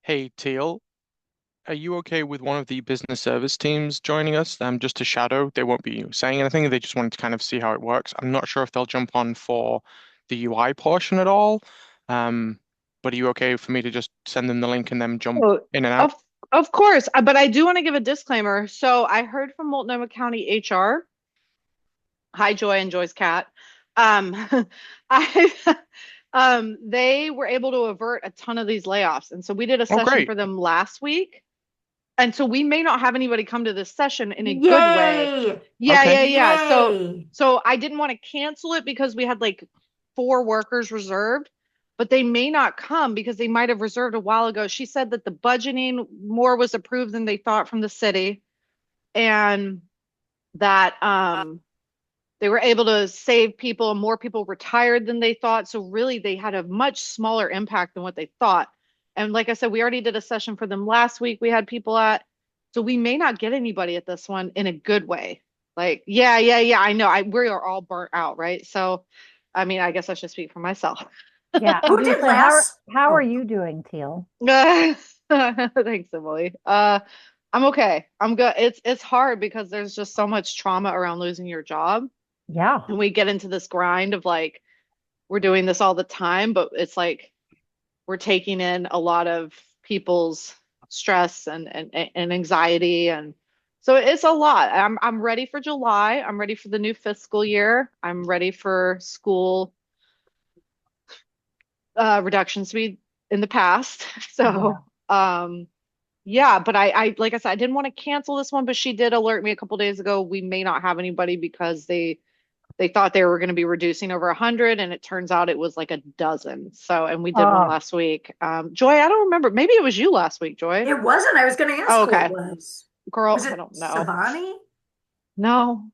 Hey, Teal, are you okay with one of the business service teams joining us? Just to shadow. They won't be saying anything. They just wanted to kind of see how it works. I'm not sure if they'll jump on for the UI portion at all. Um, but are you okay for me to just send them the link and them jump Oh, in and out? of of course, but I do want to give a disclaimer. So I heard from Multnomah County HR. Hi, Joy and Joy's cat. Um, I they were able to avert a ton of these layoffs, and so we did a Oh, session great. for them last week. And so we may not have anybody come to this session in a good way. Yay! Yeah, Okay. yeah, yeah. So Yay! so I didn't want to cancel it because we had like four workers reserved, but they may not come because they might have reserved a while ago. She said that the budgeting more was approved than they thought from the city, and that they were able to save people, and more people retired than they thought. So really they had a much smaller impact than what they thought. And like I said, we already did a session for them last week. We had people at, so we may not get anybody at this one in a good way. Like, yeah, yeah, yeah, I know. We are all burnt out, right? So, I mean, I guess I should speak for myself. Yeah, I was Who gonna did say, last? how are Oh, you doing, Teal? Thanks, Emily. I'm okay. I'm good. It's hard because there's just so much trauma around losing your job. Yeah. And we get into this grind of like, we're doing this all the time, but it's like we're taking in a lot of people's stress and anxiety, and so it's a lot. I'm ready for July. I'm ready for the new fiscal year. I'm ready for school reductions we in the past. Yeah. So yeah, but I like I said, I didn't want to cancel this one, but she did alert me a couple days ago we may not have anybody because they thought they were going to be reducing over 100, and it turns out it was like a dozen. So, and we did one Oh, last week. Joy, I don't remember. Maybe it was you last week, Joy. it wasn't. I was going to ask Oh, who it okay. was. Girl, Was I it don't know. Savani? No,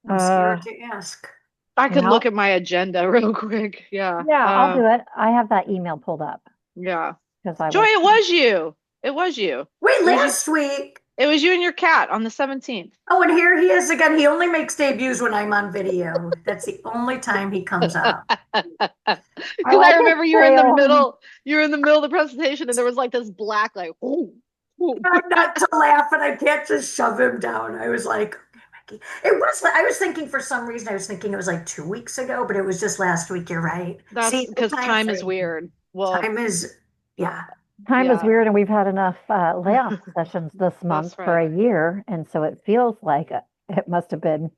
I'm scared uh, to ask. I could yeah, look at my agenda real quick. Yeah. yeah, I'll do it. I have that email pulled up Yeah. because I Joy, was, it was you. It was you. Wait, It was you. last week. It was you and your cat on the 17th. Oh, and here he is again. He only makes debuts when I'm on video. That's the only time he comes up. I Because I like his remember trail. you were in the middle of the presentation and there was like this black, like, oh, oh. I'm not to laugh, and I can't just shove him down. I was like, okay, Mikey. It was. I was thinking for some reason I was thinking it was like 2 weeks ago, but it was just last week. You're right. That's See, the because time time is frame. weird. Well, Time is, yeah. Time is yeah, weird, and we've had enough layoff sessions this month that's for right. a year, and so it feels like it must have been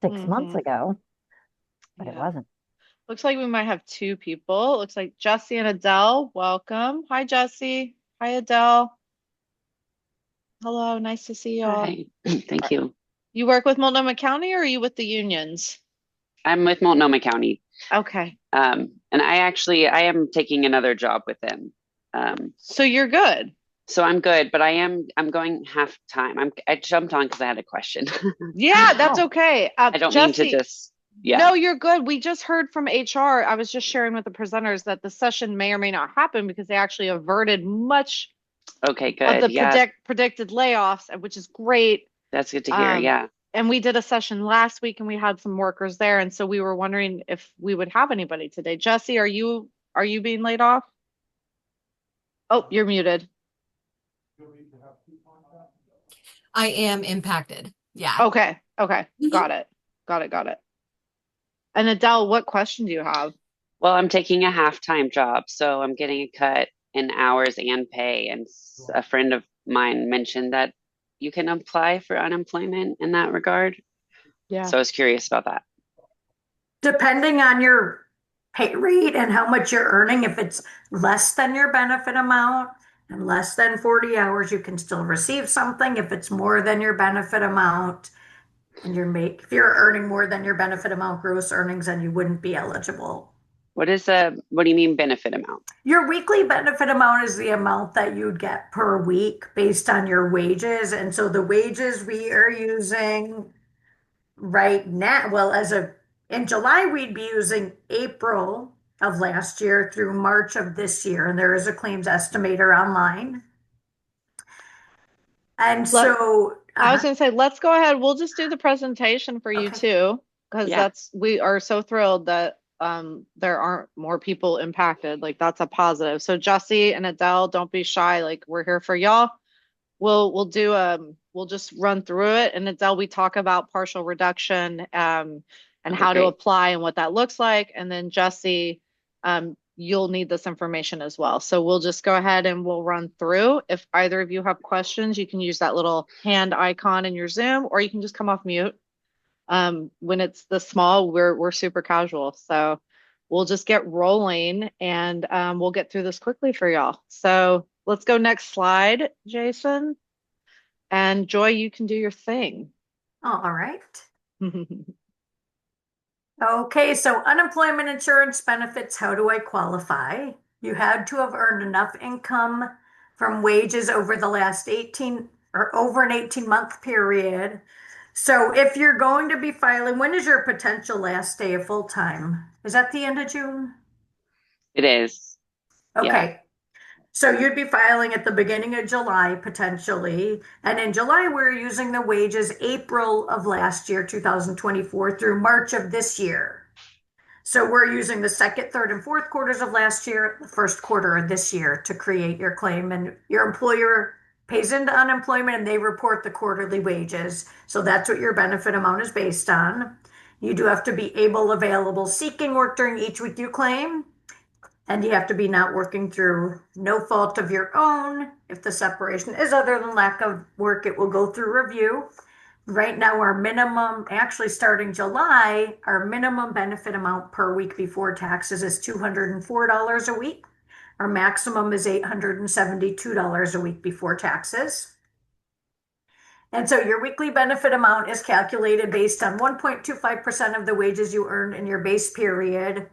6 months Hmm. ago, but it Yeah. wasn't. Looks like we might have two people. Looks like Jesse and Adele. Welcome. Hi, Jesse. Hi, Adele. Hello. Nice to see y'all. Hi, thank you. You work with Multnomah County or are you with the unions? I'm with Multnomah County, Okay. and I am taking another job with them. So you're good. So I'm good, but I'm going half time. I jumped on because I had a question. Yeah, that's Oh, okay. I don't mean to Jesse, just yeah. no, you're good. We just heard from HR. I was just sharing with the presenters that the session may or may not happen because they actually averted much Okay, of good. the Yeah, predicted layoffs, which is great. that's good to hear. Um, Yeah. and we did a session last week and we had some workers there. And so we were wondering if we would have anybody today. Jesse, are you being laid off? Oh, you're muted. I am impacted. Yeah. Okay. Okay. Mhm. Got it. Got it. Got it. And Adele, what question do you have? Well, I'm taking a half-time job, so I'm getting a cut in hours and pay. And a friend of mine mentioned that you can apply for unemployment in that regard. Yeah. So I was curious about that. Depending on your pay rate and how much you're earning, if it's less than your benefit amount and less than 40 hours, you can still receive something. If it's more than your benefit amount and if you're earning more than your benefit amount gross earnings, then you wouldn't be eligible. What do you mean benefit amount? Your weekly benefit amount is the amount that you'd get per week based on your wages. And so the wages we are using right now, well, in July, we'd be using April of last year through March of this year. And there is a claims estimator online. And Let so, I was gonna say, let's go ahead. We'll just do the presentation for you okay. too, because Yeah. we are so thrilled that there aren't more people impacted. Like that's a positive. So Jesse and Adele, don't be shy. Like we're here for y'all. We'll just run through it. And Adele, we talk about partial reduction and Okay, how to great. apply and what that looks like. And then Jesse, you'll need this information as well. So we'll just go ahead and we'll run through. If either of you have questions, you can use that little hand icon in your Zoom, or you can just come off mute. When it's this small, we're super casual. So we'll just get rolling and we'll get through this quickly for y'all. So let's go next slide, Jason. And Joy, you can do your thing. All right. Okay, so unemployment insurance benefits, how do I qualify? You had to have earned enough income from wages over the last 18 or over an 18-month period. So if you're going to be filing, when is your potential last day of full time? Is that the end of June? It is. Yeah. Okay. So you'd be filing at the beginning of July potentially. And in July, we're using the wages April of last year, 2024, through March of this year. So we're using the second, third, and fourth quarters of last year, the first quarter of this year to create your claim. And your employer pays into unemployment and they report the quarterly wages. So that's what your benefit amount is based on. You do have to be able, available, seeking work during each week you claim. And you have to be not working through no fault of your own. If the separation is other than lack of work, it will go through review. Right now, our minimum, actually starting July, our minimum benefit amount per week before taxes is $204 a week. Our maximum is $872 a week before taxes. And so your weekly benefit amount is calculated based on 1.25% of the wages you earned in your base period,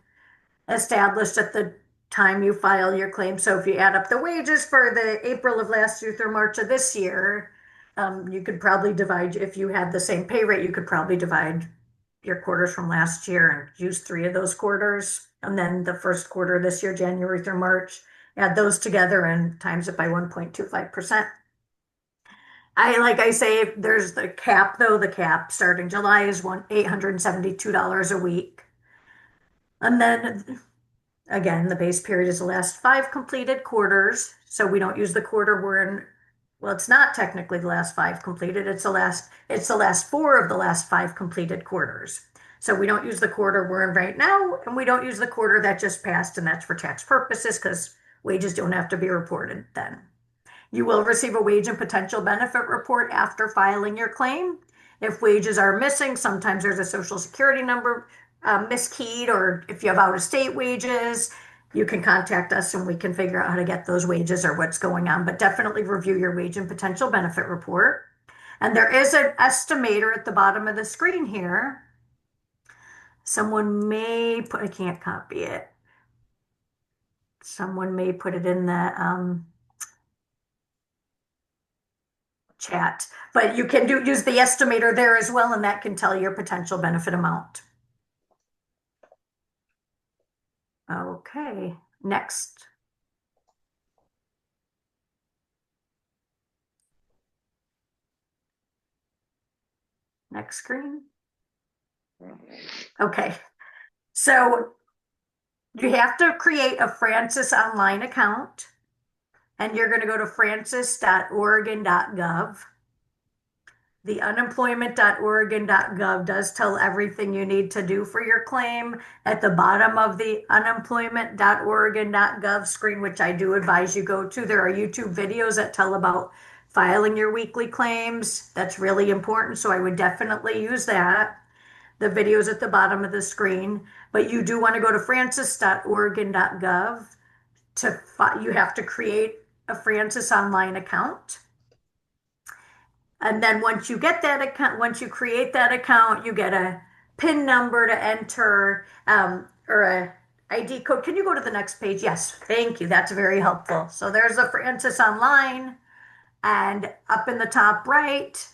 established at the time you file your claim. So if you add up the wages for the April of last year through March of this year, you could probably divide, if you had the same pay rate, you could probably divide your quarters from last year and use 3 of those quarters. And then the first quarter this year, January through March, add those together and times it by 1.25%. Like I say, there's the cap though. The cap starting July is $872 a week. And then again, the base period is the last 5 completed quarters. So we don't use the quarter we're in. Well, it's not technically the last 5 completed. It's the last 4 of the last 5 completed quarters. So we don't use the quarter we're in right now, and we don't use the quarter that just passed, and that's for tax purposes because wages don't have to be reported then. You will receive a wage and potential benefit report after filing your claim. If wages are missing, sometimes there's a social security number miskeyed, or if you have out of state wages, you can contact us and we can figure out how to get those wages or what's going on. But definitely review your wage and potential benefit report. And there is an estimator at the bottom of the screen here. Someone may put, I can't copy it. Someone may put it in the chat, but you can use the estimator there as well, and that can tell your potential benefit amount. Okay, next. Next screen. Okay, so you have to create a Francis online account, and you're going to go to francis.oregon.gov. The unemployment.oregon.gov does tell everything you need to do for your claim. At the bottom of the unemployment.oregon.gov screen, which I do advise you go to, there are YouTube videos that tell about filing your weekly claims. That's really important, so I would definitely use that. The video's at the bottom of the screen, but you do want to go to francis.oregon.gov you have to create a Francis online account. And then once you get that account, once you create that account, you get a PIN number to enter or a ID code. Can you go to the next page? Yes, thank you. That's very helpful. So there's a Francis online, and up in the top right,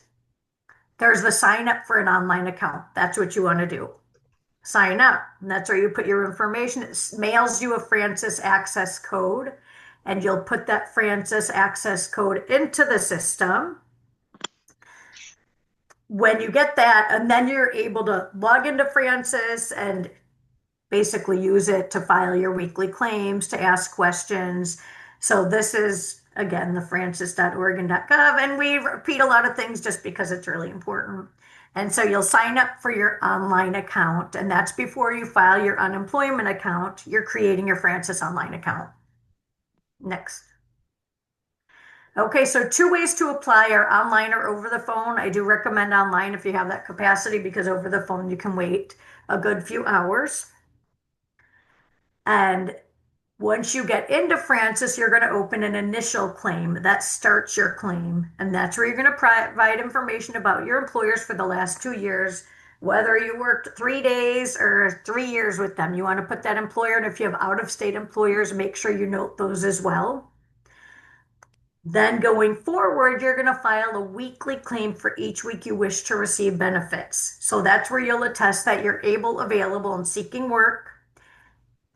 there's the sign up for an online account. That's what you want to do. Sign up. And that's where you put your information. It mails you a Francis access code, and you'll put that Francis access code into the system. When you get that, and then you're able to log into Francis and basically use it to file your weekly claims, to ask questions. So this is, again, the francis.oregon.gov, and we repeat a lot of things just because it's really important. And so you'll sign up for your online account, and that's before you file your unemployment account. You're creating your Francis online account. Next. Okay, so 2 ways to apply are online or over the phone. I do recommend online if you have that capacity, because over the phone you can wait a good few hours. And once you get into Francis, you're going to open an initial claim. That starts your claim. And that's where you're going to provide information about your employers for the last 2 years, whether you worked 3 days or 3 years with them. You want to put that employer, and if you have out-of-state employers, make sure you note those as well. Then going forward, you're going to file a weekly claim for each week you wish to receive benefits. So that's where you'll attest that you're able, available, and seeking work.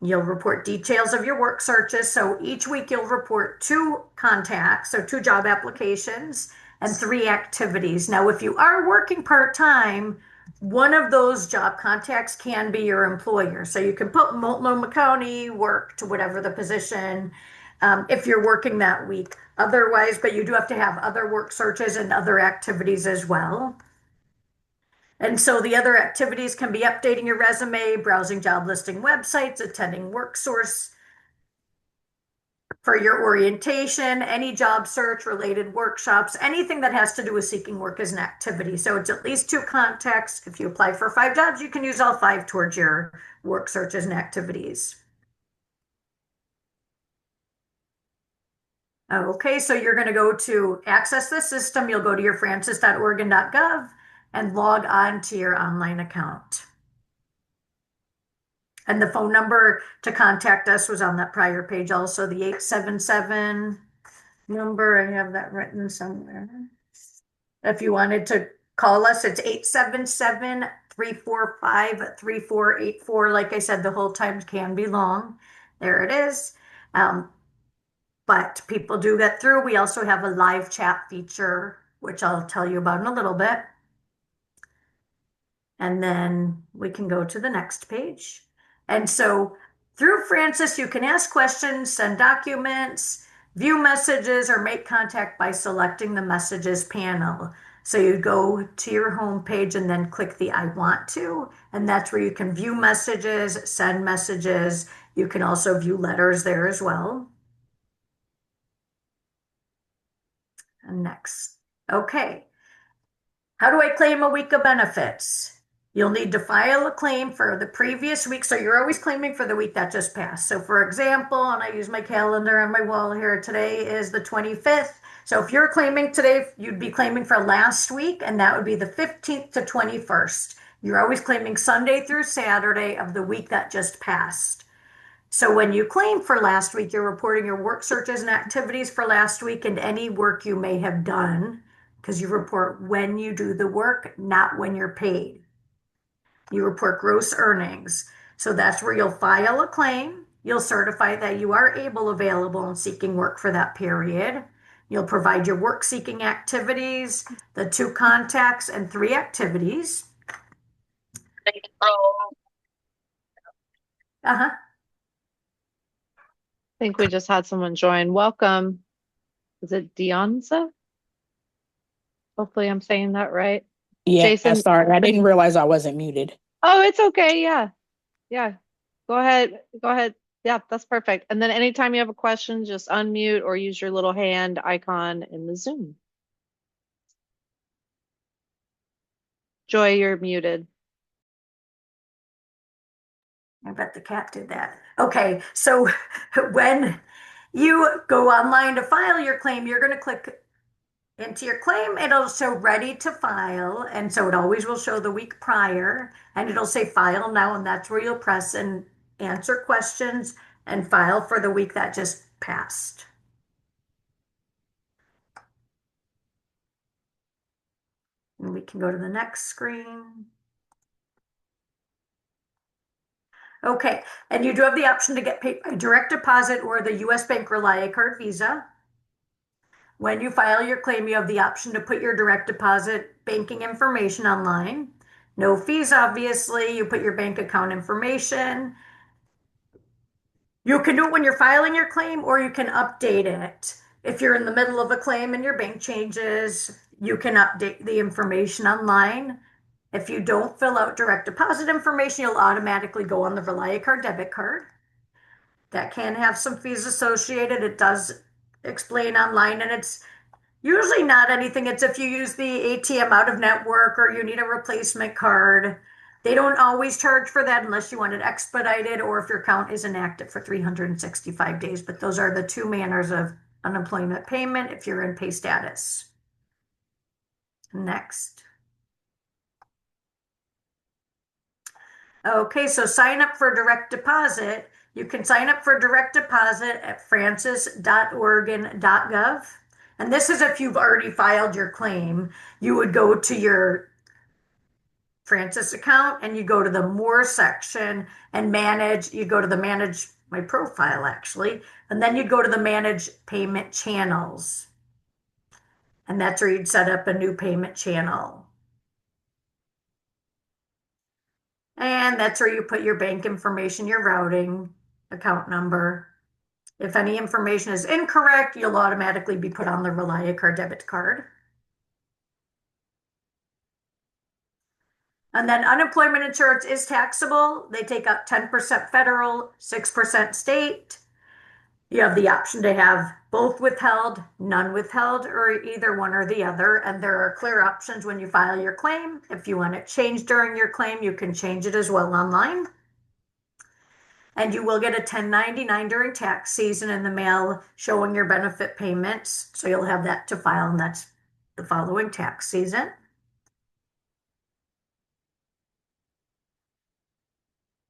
You'll report details of your work searches. So each week you'll report 2 contacts, so 2 job applications and 3 activities. Now, if you are working part-time, one of those job contacts can be your employer. So you can put Multnomah County work to whatever the position, if you're working that week. Otherwise, but you do have to have other work searches and other activities as well. And so the other activities can be updating your resume, browsing job listing websites, attending WorkSource for your orientation, any job search related workshops, anything that has to do with seeking work is an activity. So it's at least 2 contacts. If you apply for 5 jobs, you can use all 5 towards your work searches and activities. Okay, so you're going to go to access the system. You'll go to your francis.oregon.gov and log on to your online account. And the phone number to contact us was on that prior page also, the 877 number. I have that written somewhere. If you wanted to call us, it's 877-345-3484. Like I said, the hold times can be long. There it is. But people do get through. We also have a live chat feature, which I'll tell you about in a little bit. And then we can go to the next page. And so through Francis, you can ask questions, send documents, view messages, or make contact by selecting the messages panel. So you go to your home page and then click the I want to, and that's where you can view messages, send messages. You can also view letters there as well. And next. Okay. How do I claim a week of benefits? You'll need to file a claim for the previous week. So you're always claiming for the week that just passed. So for example, and I use my calendar on my wall here, today is the 25th. So if you're claiming today, you'd be claiming for last week, and that would be the 15th to 21st. You're always claiming Sunday through Saturday of the week that just passed. So when you claim for last week, you're reporting your work searches and activities for last week and any work you may have done, because you report when you do the work, not when you're paid. You report gross earnings. So that's where you'll file a claim. You'll certify that you are able, available, and seeking work for that period. You'll provide your work seeking activities, the 2 contacts, and 3 activities. Uh-huh. I think we just had someone join. Welcome. Is it Dionza? Hopefully I'm saying that right. Yeah, Jason. sorry, I didn't realize I wasn't muted. Oh, it's okay. Yeah. Yeah. Go ahead. Go ahead. Yeah, that's perfect. And then anytime you have a question, just unmute or use your little hand icon in the Zoom. Joy, you're muted. I bet the cat did that. Okay, so when you go online to file your claim, you're going to click into your claim. It'll show ready to file. And so it always will show the week prior, and it'll say file now. And that's where you'll press and answer questions and file for the week that just passed. And we can go to the next screen. Okay, and you do have the option to get paid by direct deposit or the US Bank Rely Card Visa. When you file your claim, you have the option to put your direct deposit banking information online. No fees, obviously. You put your bank account information. You can do it when you're filing your claim, or you can update it. If you're in the middle of a claim and your bank changes, you can update the information online. If you don't fill out direct deposit information, you'll automatically go on the ReliaCard debit card. That can have some fees associated. It does explain online, and it's usually not anything. It's if you use the ATM out of network or you need a replacement card. They don't always charge for that unless you want it expedited or if your account is inactive for 365 days. But those are the two manners of unemployment payment if you're in pay status. Next. Okay, so sign up for direct deposit. You can sign up for direct deposit at francis.oregon.gov. And this is if you've already filed your claim. You would go to your Francis account and you go to the more section and manage. You go to the manage my profile actually, and then you go to the manage payment channels. And that's where you'd set up a new payment channel. And that's where you put your bank information, your routing, account number. If any information is incorrect, you'll automatically be put on the ReliaCard debit card. And then unemployment insurance is taxable. They take up 10% federal, 6% state. You have the option to have both withheld, none withheld, or either one or the other. And there are clear options when you file your claim. If you want it changed during your claim, you can change it as well online. And you will get a 1099 during tax season in the mail showing your benefit payments. So you'll have that to file, and that's the following tax season.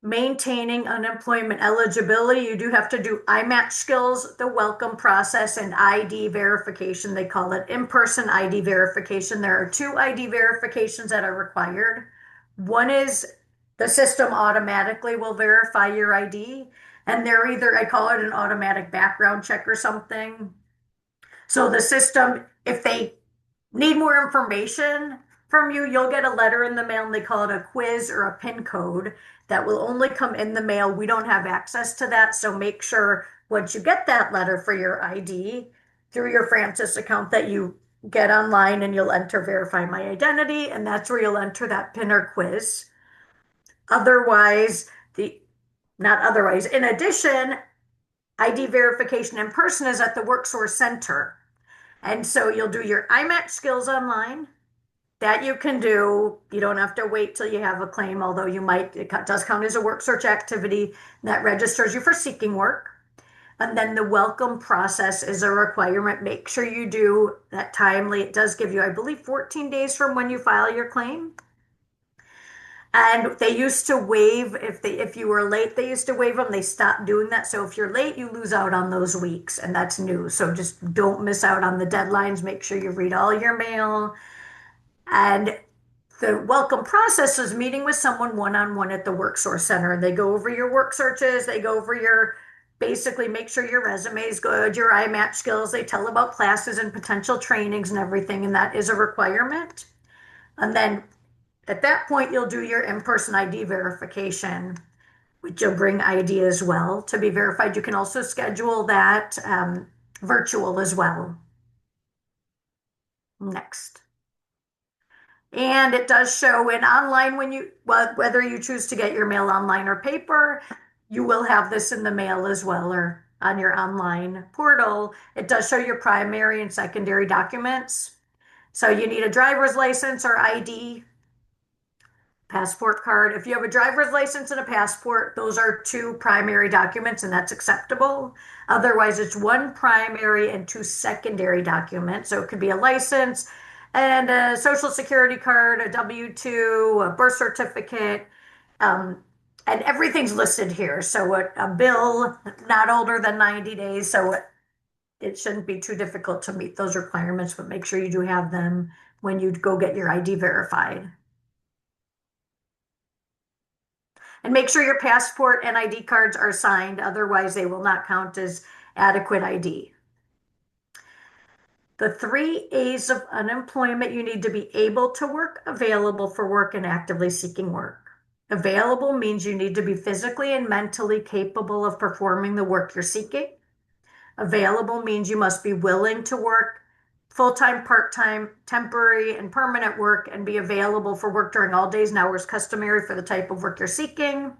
Maintaining unemployment eligibility, you do have to do iMatch skills, the welcome process, and ID verification. They call it in-person ID verification. There are two ID verifications that are required. One is the system automatically will verify your ID, and they're either, I call it an automatic background check or something. So the system, if they need more information from you, you'll get a letter in the mail, and they call it a quiz or a PIN code that will only come in the mail. We don't have access to that. So make sure once you get that letter for your ID through your Francis account that you get online and you'll enter verify my identity. And that's where you'll enter that PIN or quiz. Otherwise, not otherwise. In addition, ID verification in person is at the WorkSource Center. And so you'll do your iMatch skills online. That you can do. You don't have to wait till you have a claim, although you might, it does count as a work search activity that registers you for seeking work. And then the welcome process is a requirement. Make sure you do that timely. It does give you, I believe, 14 days from when you file your claim. And they used to waive, if you were late, they used to waive them. They stopped doing that. So if you're late, you lose out on those weeks, and that's new. So just don't miss out on the deadlines. Make sure you read all your mail. And the welcome process is meeting with someone one-on-one at the WorkSource Center. They go over your work searches, they go over basically make sure your resume is good, your iMatch skills, they tell about classes and potential trainings and everything, and that is a requirement. And then at that point, you'll do your in-person ID verification, which you'll bring ID as well to be verified. You can also schedule that virtual as well. Next. And it does show in online whether you choose to get your mail online or paper, you will have this in the mail as well or on your online portal. It does show your primary and secondary documents. So you need a driver's license or ID, passport card. If you have a driver's license and a passport, those are two primary documents and that's acceptable. Otherwise, it's one primary and two secondary documents. So it could be a license and a social security card, a W-2, a birth certificate, and everything's listed here. So a bill not older than 90 days. So it shouldn't be too difficult to meet those requirements, but make sure you do have them when you go get your ID verified. And make sure your passport and ID cards are signed, otherwise they will not count as adequate ID. The 3 A's of unemployment: you need to be able to work, available for work, and actively seeking work. Available means you need to be physically and mentally capable of performing the work you're seeking. Available means you must be willing to work full-time, part-time, temporary, and permanent work, and be available for work during all days and hours customary for the type of work you're seeking.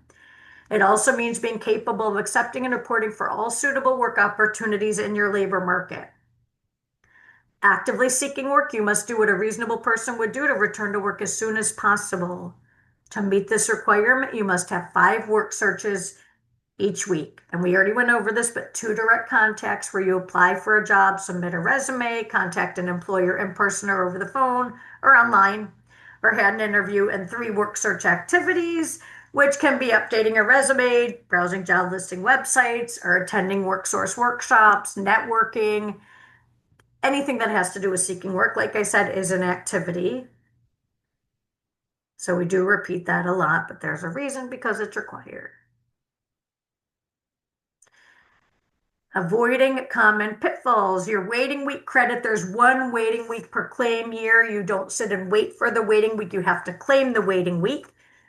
It also means being capable of accepting and reporting for all suitable work opportunities in your labor market. Actively seeking work: you must do what a reasonable person would do to return to work as soon as possible. To meet this requirement, you must have 5 work searches each week. And we already went over this, but 2 direct contacts where you apply for a job, submit a resume, contact an employer in person or over the phone or online, or had an interview, and 3 work search activities, which can be updating a resume, browsing job listing websites, or attending work source workshops, networking. Anything that has to do with seeking work, like I said, is an activity. So we do repeat that a lot, but there's a reason, because it's required. Avoiding common pitfalls. Your waiting week credit: there's 1 waiting week per claim year. You don't sit and wait for the waiting week. You have to claim the waiting week.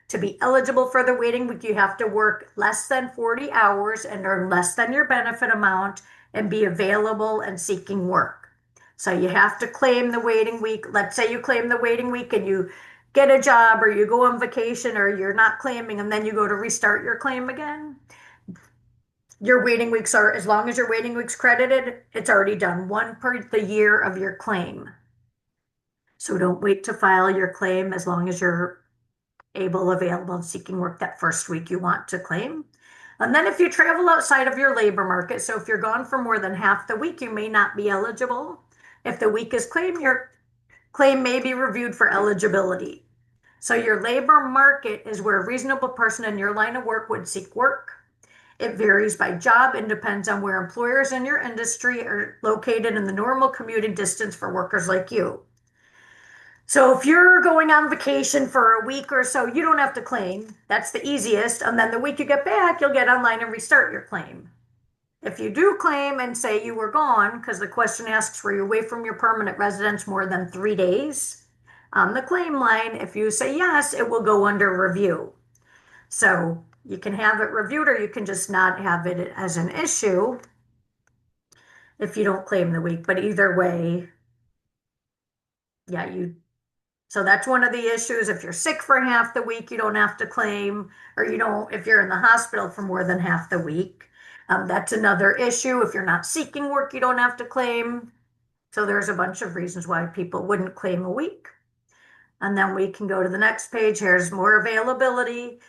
To be eligible for the waiting week, you have to work less than 40 hours and earn less than your benefit amount and be available and seeking work. So you have to claim the waiting week. Let's say you claim the waiting week and you get a job, or you go on vacation, or you're not claiming, and then you go to restart your claim again. Your waiting weeks are, as long as your waiting week's credited, it's already done, 1 per the year of your claim. So don't wait to file your claim as long as you're able, available, and seeking work that first week you want to claim. And then if you travel outside of your labor market, so if you're gone for more than half the week, you may not be eligible. If the week is claimed, your claim may be reviewed for eligibility. So your labor market is where a reasonable person in your line of work would seek work. It varies by job and depends on where employers in your industry are located in the normal commuting distance for workers like you. So if you're going on vacation for a week or so, you don't have to claim. That's the easiest. And then the week you get back, you'll get online and restart your claim. If you do claim and say you were gone, because the question asks, were you away from your permanent residence more than 3 days? On the claim line, if you say yes, it will go under review. So you can have it reviewed, or you can just not have it as an issue if you don't claim the week. But either way, yeah, so that's one of the issues. If you're sick for half the week, you don't have to claim, or you don't, if you're in the hospital for more than half the week. That's another issue. If you're not seeking work, you don't have to claim. So there's a bunch of reasons why people wouldn't claim a week. And then we can go to the next page. Here's more availability.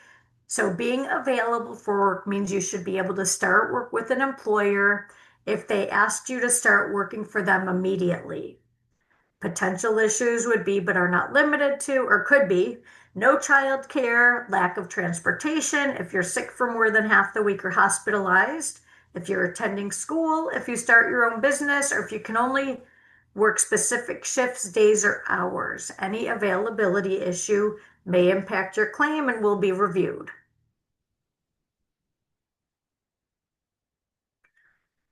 So being available for work means you should be able to start work with an employer if they asked you to start working for them immediately. Potential issues would be, but are not limited to, or could be, no child care, lack of transportation, if you're sick for more than half the week or hospitalized, if you're attending school, if you start your own business, or if you can only work specific shifts, days, or hours. Any availability issue may impact your claim and will be reviewed.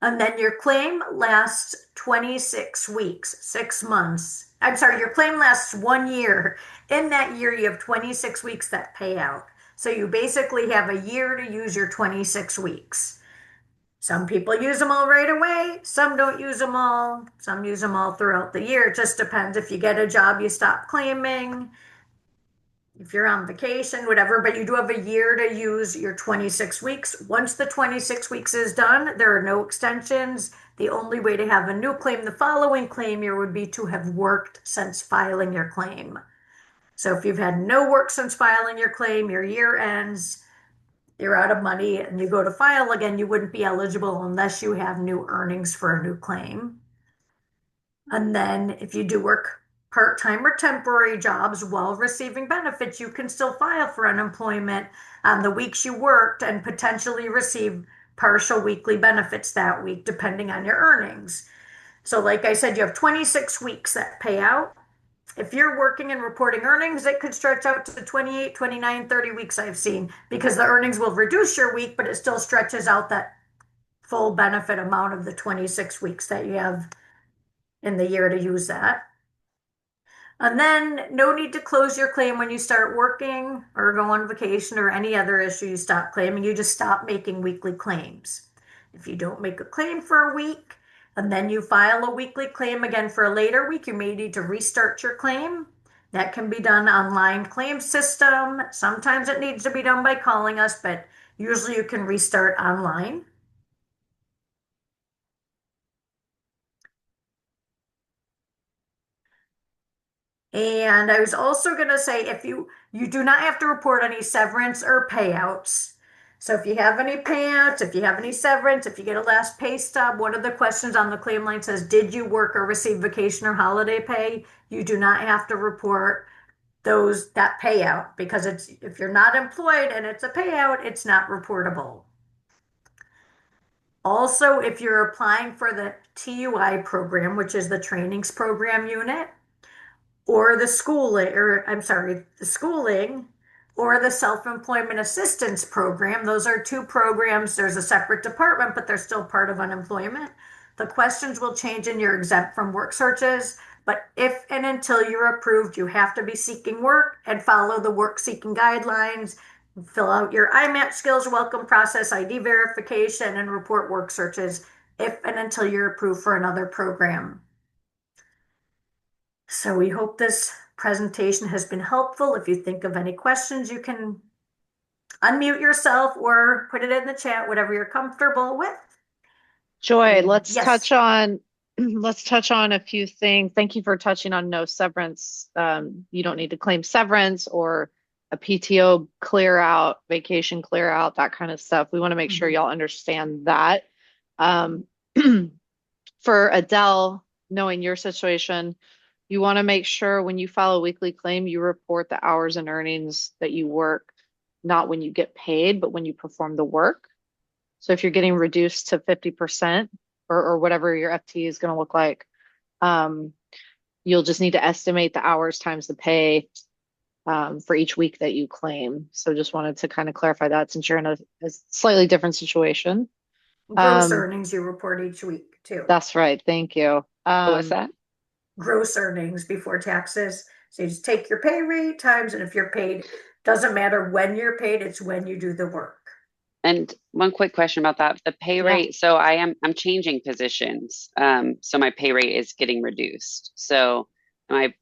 And then your claim lasts 26 weeks, 6 months. I'm sorry, your claim lasts 1 year. In that year, you have 26 weeks that pay out. So you basically have a year to use your 26 weeks. Some people use them all right away. Some don't use them all. Some use them all throughout the year. It just depends. If you get a job, you stop claiming. If you're on vacation, whatever, but you do have a year to use your 26 weeks. Once the 26 weeks is done, there are no extensions. The only way to have a new claim the following claim year would be to have worked since filing your claim. So if you've had no work since filing your claim, your year ends, you're out of money, and you go to file again, you wouldn't be eligible unless you have new earnings for a new claim. And then if you do work part-time or temporary jobs while receiving benefits, you can still file for unemployment on the weeks you worked and potentially receive partial weekly benefits that week, depending on your earnings. So like I said, you have 26 weeks that pay out. If you're working and reporting earnings, it could stretch out to 28, 29, 30 weeks I've seen, because the earnings will reduce your week, but it still stretches out that full benefit amount of the 26 weeks that you have in the year to use that. And then no need to close your claim when you start working or go on vacation or any other issue you stop claiming. You just stop making weekly claims. If you don't make a claim for a week and then you file a weekly claim again for a later week, you may need to restart your claim. That can be done online claim system. Sometimes it needs to be done by calling us, but usually you can restart online. And I was also going to say, if you do not have to report any severance or payouts. So if you have any payouts, if you have any severance, if you get a last pay stub, one of the questions on the claim line says, did you work or receive vacation or holiday pay? You do not have to report that payout because if you're not employed and it's a payout, it's not reportable. Also, if you're applying for the TUI program, which is the trainings program unit, or the schooling, or the self-employment assistance program. Those are two programs. There's a separate department, but they're still part of unemployment. The questions will change and you're exempt from work searches. But if and until you're approved, you have to be seeking work and follow the work seeking guidelines, fill out your IMAT skills welcome process, ID verification, and report work searches if and until you're approved for another program. So we hope this presentation has been helpful. If you think of any questions, you can unmute yourself or put it in the chat, whatever you're comfortable with. Joy, let's Yes. touch on a few things. Thank you for touching on no severance. You don't need to claim severance or a PTO clear out, vacation clear out, that kind of stuff. We want to make sure y'all understand that. For Adele, knowing your situation, you want to make sure when you file a weekly claim, you report the hours and earnings that you work, not when you get paid, but when you perform the work. So if you're getting reduced to 50% or whatever your FTE is going to look like, you'll just need to estimate the hours times the pay for each week that you claim. So just wanted to kind of clarify that since you're in a slightly different situation. Gross earnings you report each week too. That's right. Thank you. What was that? Gross earnings before taxes. So you just take your pay rate times, and if you're paid, doesn't matter when you're paid, it's when you do the work. And one quick question about that. The pay rate, so I'm changing positions. So my pay rate is getting reduced. So am I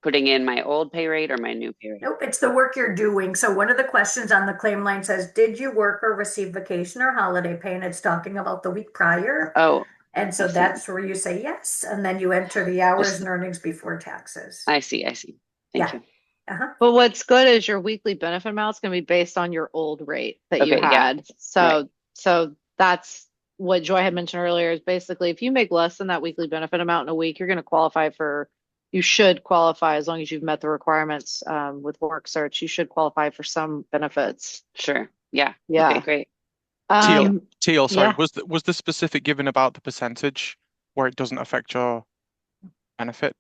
putting in my old pay rate or my new pay rate? Nope, it's the work you're doing. So one of the questions on the claim line says, did you work or receive vacation or holiday pay? And it's talking about the week prior. Oh, and so that's where you say yes. And then you enter the hours and earnings before taxes. I see. Thank you. But what's good is your weekly benefit amount is going to be based on your old rate that you had. Yeah. So that's what Joy had mentioned earlier is basically if you make less than that weekly benefit amount in a week, you should qualify as long as you've met the requirements with work search. You should qualify for some benefits. Sure. Yeah. Yeah. Okay, great. Teal, sorry, was the specific given about the percentage where it doesn't affect your benefit?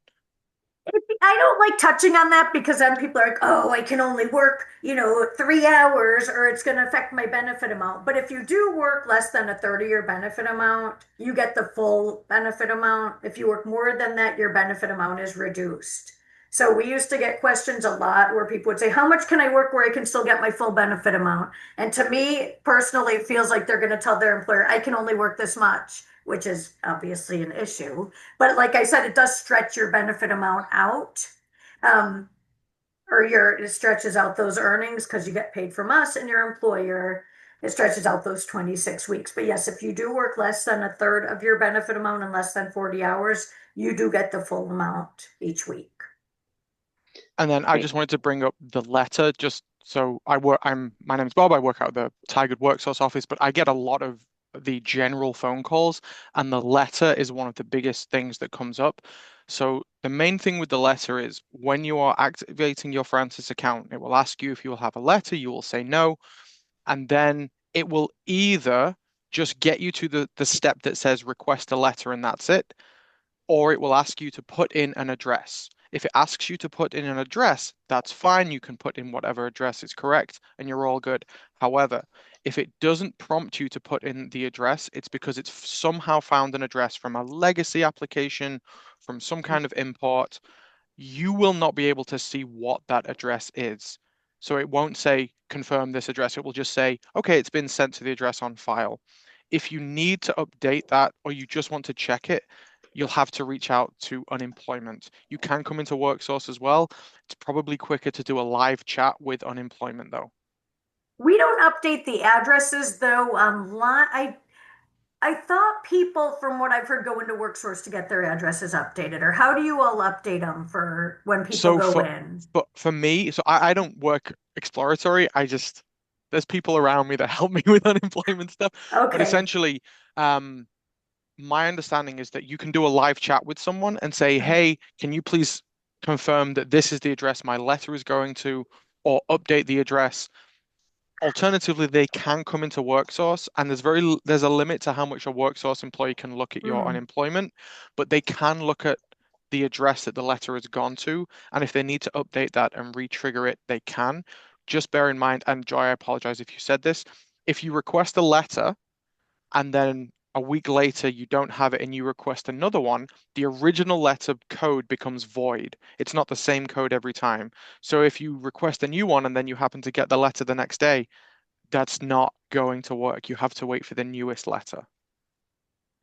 I don't like touching on that because then people are like, oh, I can only work, 3 hours or it's going to affect my benefit amount. But if you do work less than a third of your benefit amount, you get the full benefit amount. If you work more than that, your benefit amount is reduced. So we used to get questions a lot where people would say, how much can I work where I can still get my full benefit amount? And to me, personally, it feels like they're going to tell their employer, I can only work this much, which is obviously an issue. But like I said, it does stretch your benefit amount out. It stretches out those earnings because you get paid from us and your employer. It stretches out those 26 weeks. But yes, if you do work less than a third of your benefit amount and less than 40 hours, you do get the full amount each week. And then I just wanted to bring up the letter just so my name's Bob, I work out of the Tigard Worksource office, but I get a lot of the general phone calls and the letter is one of the biggest things that comes up. So the main thing with the letter is when you are activating your Francis account, it will ask you if you will have a letter, you will say no, and then it will either just get you to the step that says request a letter and that's it, or it will ask you to put in an address. If it asks you to put in an address, that's fine. You can put in whatever address is correct and you're all good. However, if it doesn't prompt you to put in the address, it's because it's somehow found an address from a legacy application, from some kind of import. You will not be able to see what that address is. So it won't say confirm this address. It will just say, okay, it's been sent to the address on file. If you need to update that or you just want to check it, you'll have to reach out to unemployment. You can come into WorkSource as well. It's probably quicker to do a live chat with unemployment though. We don't update the addresses though online. I thought people, from what I've heard, go into WorkSource to get their addresses updated. Or how do you all update them for when people So go for in? but for me, so I don't work exploratory. There's people around me that help me with unemployment stuff. But Okay. essentially, um, my understanding is that you can do a live chat with someone and say, hey, can you please confirm that this is the address my letter is going to, or update the address. Alternatively, they can come into WorkSource, and there's a limit to how much a WorkSource employee can look at your Mm. unemployment, but they can look at the address that the letter has gone to, and if they need to update that and re-trigger it, they can. Just bear in mind, and Joy, I apologize if you said this, if you request a letter and then a week later you don't have it and you request another one, the original letter code becomes void. It's not the same code every time. So if you request a new one and then you happen to get the letter the next day, that's not going to work. You have to wait for the newest letter.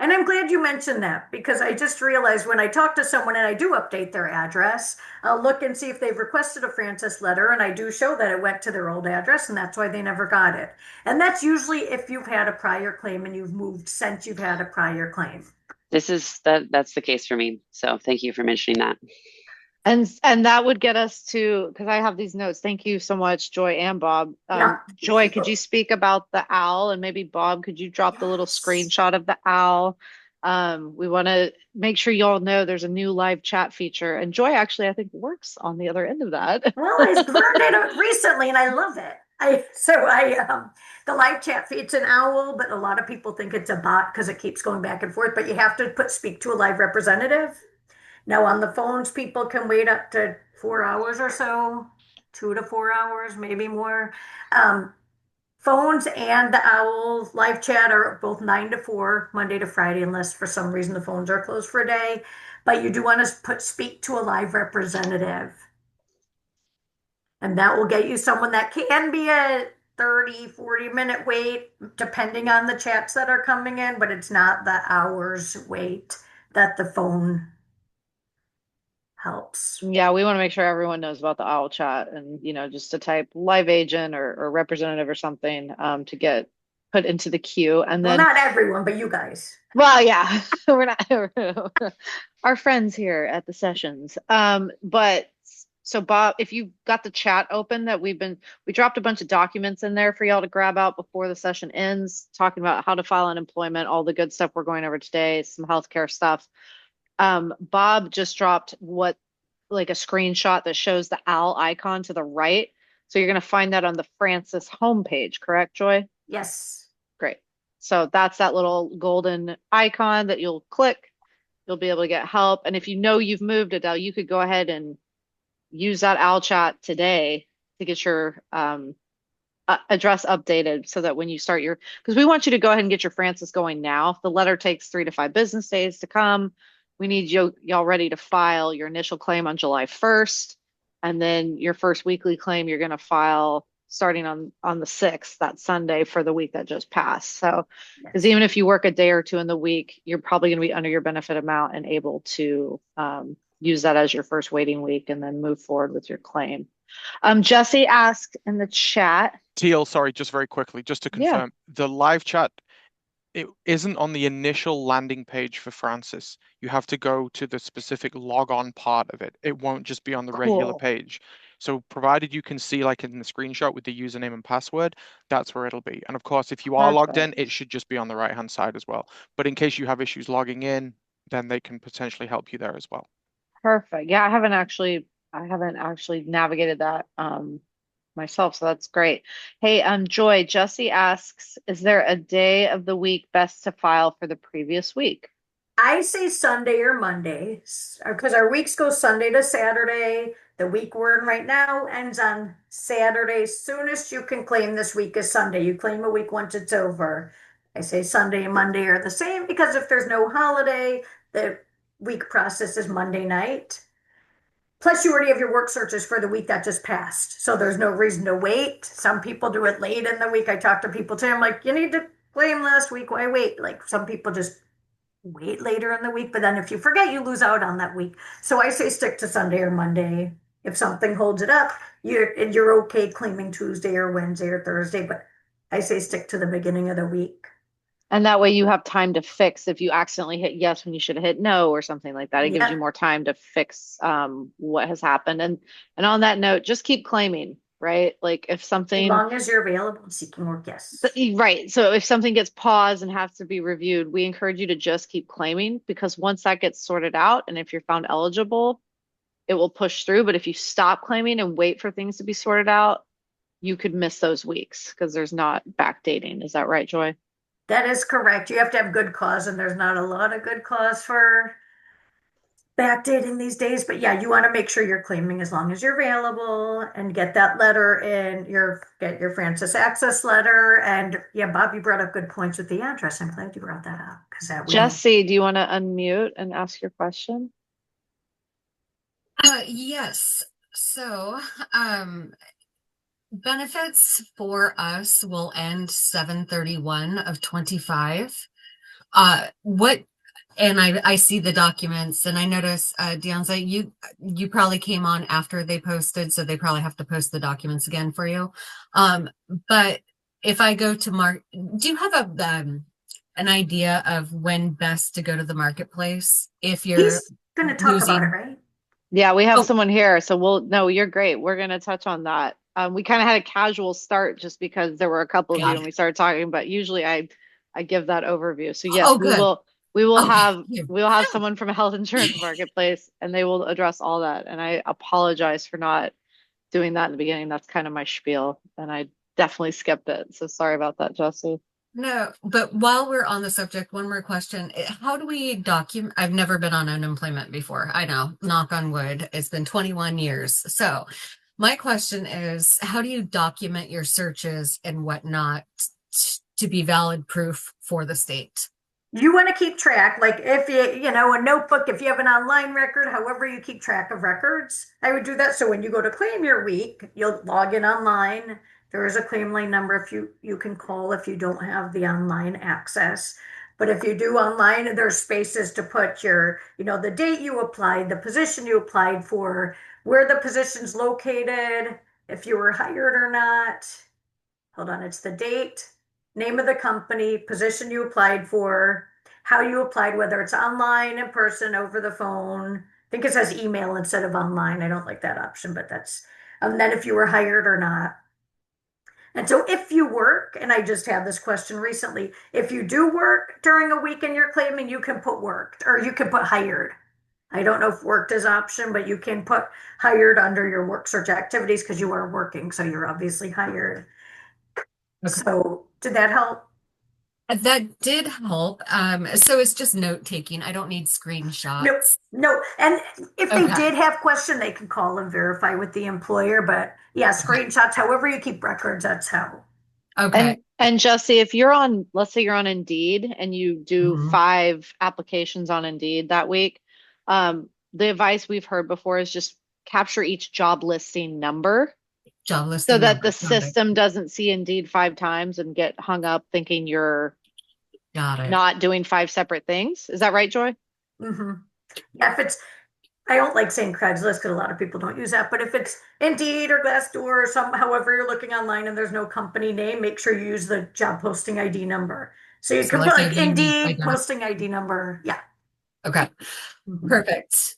And I'm glad you mentioned that because I just realized when I talk to someone and I do update their address, I'll look and see if they've requested a Francis letter, and I do show that it went to their old address, and that's why they never got it. And that's usually if you've had a prior claim and you've moved since you've had a prior claim. That's the case for me. So thank you for mentioning that. And that would get us to, because I have these notes. Thank you so much, Joy and Bob. Yeah. Joy, could you speak about the owl? And maybe Bob, could you drop the little Yes. screenshot of the owl? We want to make sure y'all know there's a new live chat feature. And Joy actually, I think, works on the other end of that. Well, I learned it recently and I love it. The live chat feed's an owl, but a lot of people think it's a bot because it keeps going back and forth, but you have to speak to a live representative. Now on the phones, people can wait up to 4 hours or so, 2 to 4 hours, maybe more. Um, Phones and the owl live chat are both 9 to 4, Monday to Friday, unless for some reason the phones are closed for a day. But you do want to speak to a live representative. And that will get you someone that can be a 30-40 minute wait, depending on the chats that are coming in, but it's not the hours wait that the phone helps. Yeah, we want to make sure everyone knows about the owl chat and, just to type live agent or representative or something to get put into the queue. And Well, then, not everyone, but you guys. well, yeah, we're not our friends here at the sessions. But so Bob, if you got the chat open that we dropped a bunch of documents in there for y'all to grab out before the session ends, talking about how to file unemployment, all the good stuff we're going over today, some healthcare stuff. Bob just dropped like a screenshot that shows the owl icon to the right. So you're going to find that on the Francis homepage, correct, Joy? Yes. Great. So that's that little golden icon that you'll click. You'll be able to get help. And if you know you've moved, Adele, you could go ahead and use that owl chat today to get your address updated so that when you start because we want you to go ahead and get your Francis going now. The letter takes 3 to 5 business days to come. We need y'all ready to file your initial claim on July 1st. And then your first weekly claim, you're going to file starting on the 6th, that Sunday for the week that just passed. So, because even if you work a day or two in the week, you're probably going to be under your benefit amount and able to use that as your first waiting week and then move forward with your claim. Jesse asked in the chat. Teal, sorry, just very quickly, just to Yeah. confirm, the live chat, it isn't on the initial landing page for Francis. You have to go to the specific log on part of it. It won't just be on the regular Cool. page. So provided you can see like in the screenshot with the username and password, that's where it'll be. And of course, if you are logged in, it should just be on the right-hand side as well. But in case you have issues logging in, then they can potentially help you there as well. Perfect. Yeah, I haven't actually navigated that myself, so that's great. Hey, Joy, Jesse asks, is there a day of the week best to file for the previous week? I say Sunday or Monday because our weeks go Sunday to Saturday. The week we're in right now ends on Saturday. Soonest you can claim this week is Sunday. You claim a week once it's over. I say Sunday and Monday are the same because if there's no holiday, the week process is Monday night. Plus, you already have your work searches for the week that just passed. So there's no reason to wait. Some people do it late in the week. I talk to people too. I'm like, you need to claim last week. Why wait? Like some people just wait later in the week, but then if you forget, you lose out on that week. So I say stick to Sunday or Monday. If something holds it up, you're okay claiming Tuesday or Wednesday or Thursday, but I say stick to the beginning of the week. And that way you have time to fix if you accidentally hit yes when you should have hit no or something like that. It gives you Yep. more time to fix what has happened. And on that note, just keep claiming, right? Like if As something long as you're available and seeking work, yes. right. So if something gets paused and has to be reviewed, we encourage you to just keep claiming because once that gets sorted out and if you're found eligible, it will push through. But if you stop claiming and wait for things to be sorted out, you could miss those weeks because there's not backdating. Is that right, Joy? That is correct. You have to have good cause, and there's not a lot of good cause for backdating these days. But yeah, you want to make sure you're claiming as long as you're available and get that letter in get your Francis Access letter. And yeah, Bob, you brought up good points with the address. I'm glad you brought that up because that we don't. Jesse, do you want to unmute and ask your question? Yes. So, um, benefits for us will end 7/31 of 25. What, and I see the documents and I notice, Deonza, you probably came on after they posted, so they probably have to post the documents again for you. But if I go to do you have an idea of when best to go to the marketplace if you're He's going to talk about it, losing? right? Yeah, we have Oh, someone here, so no, you're great. We're going to touch on that. We kind of had a casual start just because there were a couple of you got and it. we started talking, but usually I give that overview. So yes, Oh, good. we will Okay. have someone from a health insurance marketplace and they will address all that. And I apologize for not doing that in the beginning. That's kind of my spiel, and I definitely skipped it. So sorry about that, Jesse. No, but while we're on the subject, one more question. How do we document? I've never been on unemployment before. I know, knock on wood, it's been 21 years. So my question is, how do you document your searches and whatnot to be valid proof for the state? You want to keep track, like if a notebook, if you have an online record, however you keep track of records, I would do that. So when you go to claim your week, you'll log in online. There is a claim line number if you can call if you don't have the online access. But if you do online, there's spaces to put the date you applied, the position you applied for, where the position's located, if you were hired or not. Hold on, it's the date, name of the company, position you applied for, how you applied, whether it's online, in person, over the phone. I think it says email instead of online. I don't like that option, but that's, and then if you were hired or not. And so if you work, and I just had this question recently, if you do work during a week and you're claiming, you can put worked or you can put hired. I don't know if worked is option, but you can put hired under your work search activities because you are working. So you're obviously hired. Okay. So did that help? That did help. So it's just note taking. I don't need Nope, screenshots. no. And if they Okay. did have question, they can call and verify with the employer. But yeah, Okay. screenshots, however you keep records, that's how. Okay. And Jesse, if you're on, let's say you're on Indeed and you do Mhm. 5 applications on Indeed that week, the advice we've heard before is just capture each job listing number Job so listing that the number. Got it. system doesn't see Indeed 5 times and get hung up thinking you're Got it. not doing 5 separate things. Is that right, Joy? Hmm. Yeah, if it's, I don't like saying Craigslist because a lot of people don't use that. But if it's Indeed or Glassdoor or however you're looking online and there's no company name, make sure you use the job posting ID number. So you can put Select like ID, unique Indeed identity. posting ID number. Yeah. Okay. Hmm. Perfect.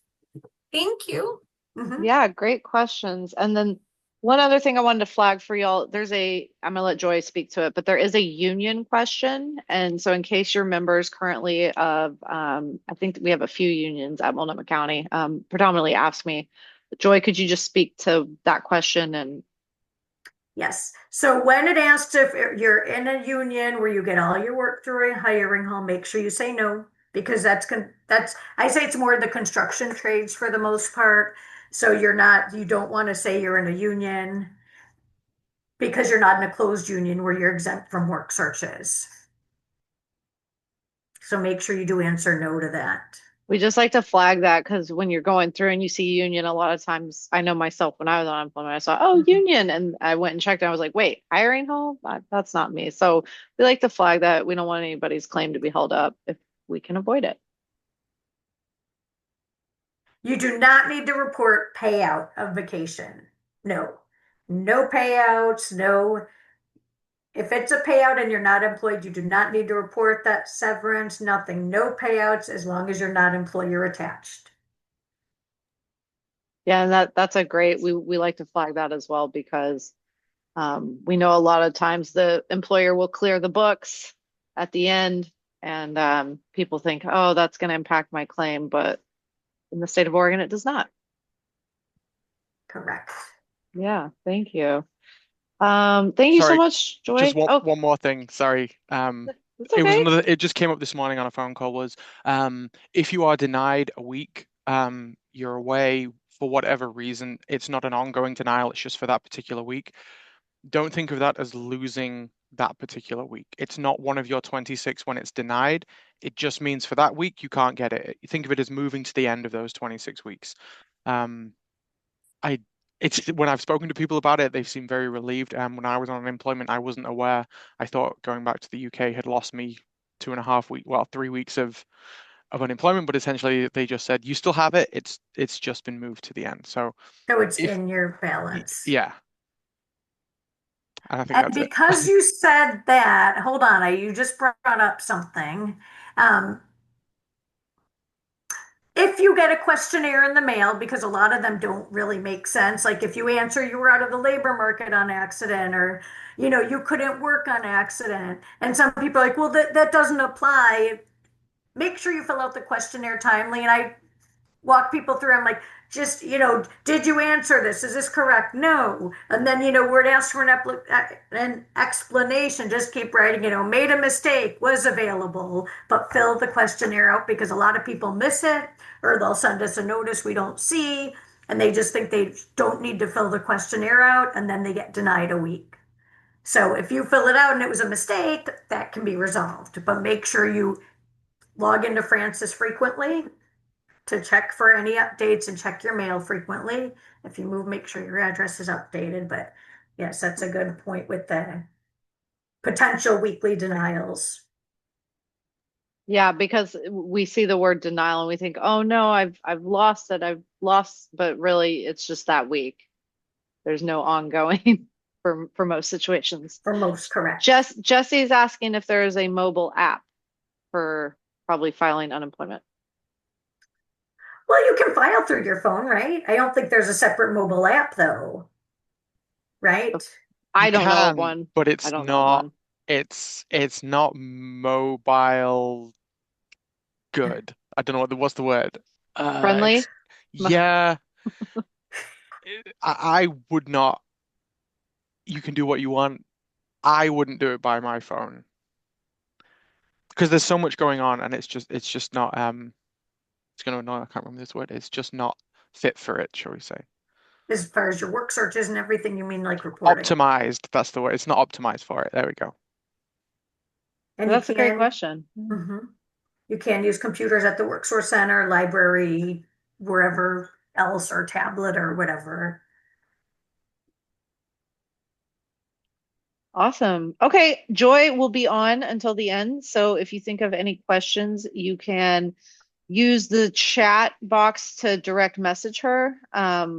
Thank you. Hmm. Yeah, great questions. And then one other thing I wanted to flag for y'all, I'm gonna let Joy speak to it, but there is a union question. And so in case your members currently I think we have a few unions at Multnomah County, predominantly ask me, Joy, could you just speak to that question? And Yes. So when it asks if you're in a union where you get all your work through a hiring home, make sure you say no. because that's I say it's more the construction trades for the most part. So you don't want to say you're in a union because you're not in a closed union where you're exempt from work searches. So make sure you do answer no to that. We just like to flag that because when you're going through and you see union, a lot of times I know myself when I was on unemployment, I saw, oh, Mhm. union. And I went and checked and I was like, wait, hiring home? That's not me. So we like to flag that. We don't want anybody's claim to be held up if we can avoid it. You do not need to report payout of vacation. No. No payouts, no. If it's a payout and you're not employed, you do not need to report that severance, nothing. No payouts as long as you're not employer attached. Yeah, and that's a great, we like to flag that as well because we know a lot of times the employer will clear the books at the end and people think, oh, that's going to impact my claim. But in the state of Oregon, it does not. Correct. Yeah, thank you. Thank you so Sorry, much, just Joy. one Oh, one more thing. Sorry. it's It was okay. another. It just came up this morning on a phone call. Was if you are denied a week, you're away for whatever reason. It's not an ongoing denial. It's just for that particular week. Don't think of that as losing that particular week. It's not one of your 26 when it's denied. It just means for that week you can't get it. You think of it as moving to the end of those 26 weeks. Um, I it's when I've spoken to people about it, they've seemed very relieved. When I was on unemployment, I wasn't aware. I thought going back to the UK had lost me 2.5 weeks, well, 3 weeks of unemployment, but essentially they just said you still have it. It's just been moved to the end. So So it's if in your balance. yeah, I think And that's it. because you said that, hold on, you just brought up something. Um, if you get a questionnaire in the mail, because a lot of them don't really make sense, like if you answer you were out of the labor market on accident, or you couldn't work on accident, and some people are like, well, that doesn't apply. Make sure you fill out the questionnaire timely. And I walk people through. I'm like, just, did you answer this? Is this correct? No. And then, where it asks for an explanation, just keep writing, made a mistake, was available, but fill the questionnaire out because a lot of people miss it, or they'll send us a notice we don't see, and they just think they don't need to fill the questionnaire out, and then they get denied a week. So if you fill it out and it was a mistake, that can be resolved, but make sure you log into Francis frequently to check for any updates and check your mail frequently. If you move, make sure your address is updated. But yes, that's a good point with the potential weekly denials. Yeah, because we see the word denial and we think, oh no, I've lost it. I've lost, but really it's just that week. There's no ongoing for most situations. For most, correct. Jesse's asking if there is a mobile app for probably filing unemployment. Well, you can file through your phone, right? I don't think there's a separate mobile app though, right? You I don't know of can, one. but I it's don't know of not. one. It's not mobile good. I don't know what's the word. It's Friendly? yeah. I would not. You can do what you want. I wouldn't do it by my phone because there's so much going on, and it's just not. It's going to annoy. I can't remember this word. It's just not fit for it, shall we say? As far as your work searches and everything, you mean like reporting. Optimized. That's the word. It's not optimized for it. There we go. And That's a great question. mhm. You can use computers at the work source center, library, wherever else, or tablet or whatever. Awesome. Okay, Joy will be on until the end. So if you think of any questions, you can use the chat box to direct message her.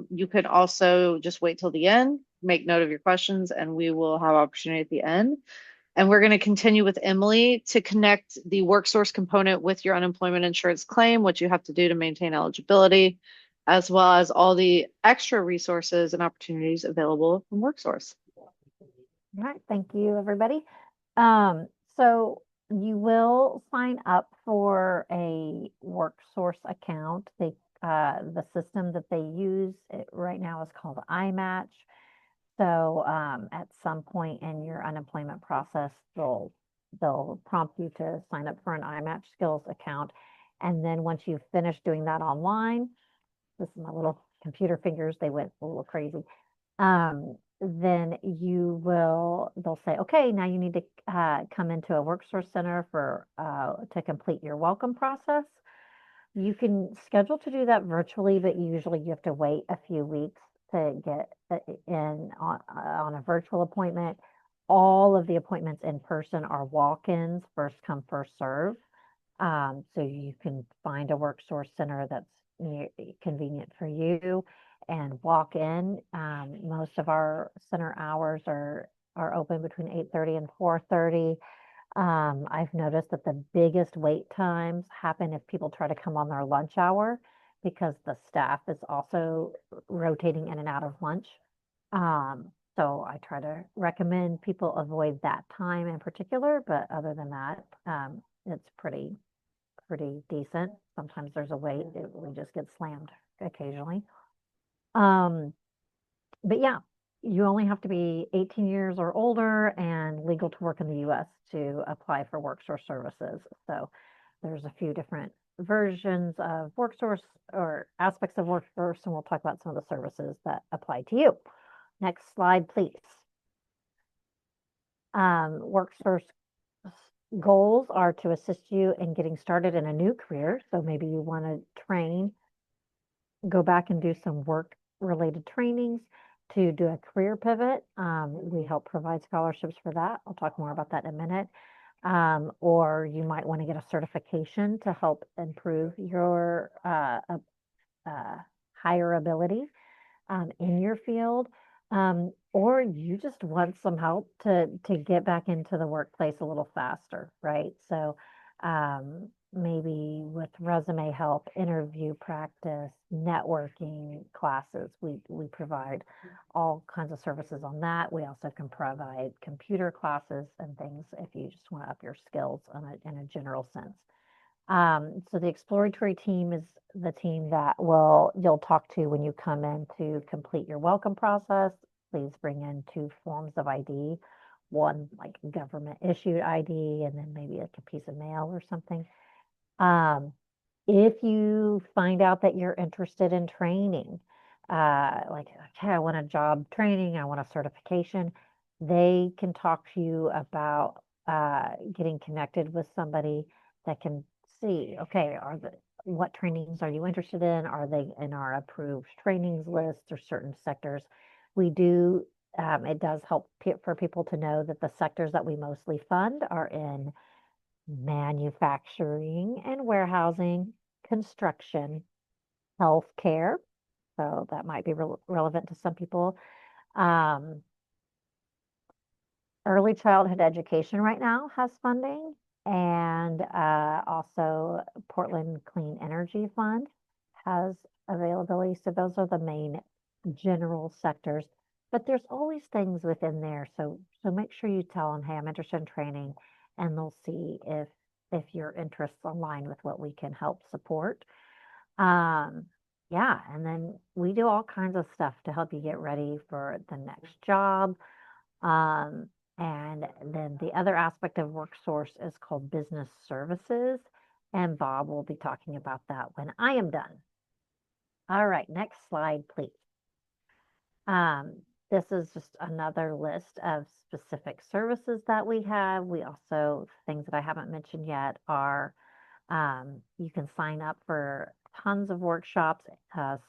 You can also just wait till the end, make note of your questions, and we will have opportunity at the end. And we're going to continue with Emily to connect the work source component with your unemployment insurance claim, what you have to do to maintain eligibility, as well as all the extra resources and opportunities available from WorkSource. All right, thank you, everybody. So you will sign up for a WorkSource account. The system that they use right now is called iMatch. So at some point in your unemployment process, they'll they'll prompt you to sign up for an iMatch Skills account. And then once you've finished doing that online, this is my little computer fingers, they went a little crazy. Then they'll say, okay, now you need to come into a WorkSource Center to complete your welcome process. You can schedule to do that virtually, but usually you have to wait a few weeks to get in on a virtual appointment. All of the appointments in person are walk-ins, first come, first serve. So you can find a WorkSource Center that's convenient for you and walk in. Most of our center hours are open between 8:30 and 4:30. I've noticed that the biggest wait times happen if people try to come on their lunch hour because the staff is also rotating in and out of lunch. So I try to recommend people avoid that time in particular, but other than that, it's pretty decent. Sometimes there's a wait, we just get slammed occasionally. But yeah, you only have to be 18 years or older and legal to work in the US to apply for WorkSource services. So there's a few different versions of WorkSource or aspects of WorkSource, and we'll talk about some of the services that apply to you. Next slide, please. WorkSource goals are to assist you in getting started in a new career. So maybe you want to go back and do some work-related trainings to do a career pivot. We help provide scholarships for that. I'll talk more about that in a minute. Or you might want to get a certification to help improve your higher ability in your field. Or you just want some help to get back into the workplace a little faster, right? So maybe with resume help, interview practice, networking classes, we provide all kinds of services on that. We also can provide computer classes and things if you just want to up your skills in a general sense. So the exploratory team is the team that you'll talk to when you come in to complete your welcome process. Please bring in 2 forms of ID, one like government issued ID, and then maybe like a piece of mail or something. If you find out that you're interested in training, like, okay, I want a job training, I want a certification, they can talk to you about getting connected with somebody that can see, okay, what trainings are you interested in? Are they in our approved trainings list or certain sectors? It does help for people to know that the sectors that we mostly fund are in manufacturing and warehousing, construction, healthcare. So that might be relevant to some people. Early childhood education right now has funding, and also Portland Clean Energy Fund has availability. So those are the main general sectors, but there's always things within there. So make sure you tell them, hey, I'm interested in training, and they'll see if your interests align with what we can help support. Yeah, and then we do all kinds of stuff to help you get ready for the next job. And then the other aspect of WorkSource is called business services, and Bob will be talking about that when I am done. All right, next slide, please. This is just another list of specific services that we have. We also, things that I haven't mentioned yet are you can sign up for tons of workshops.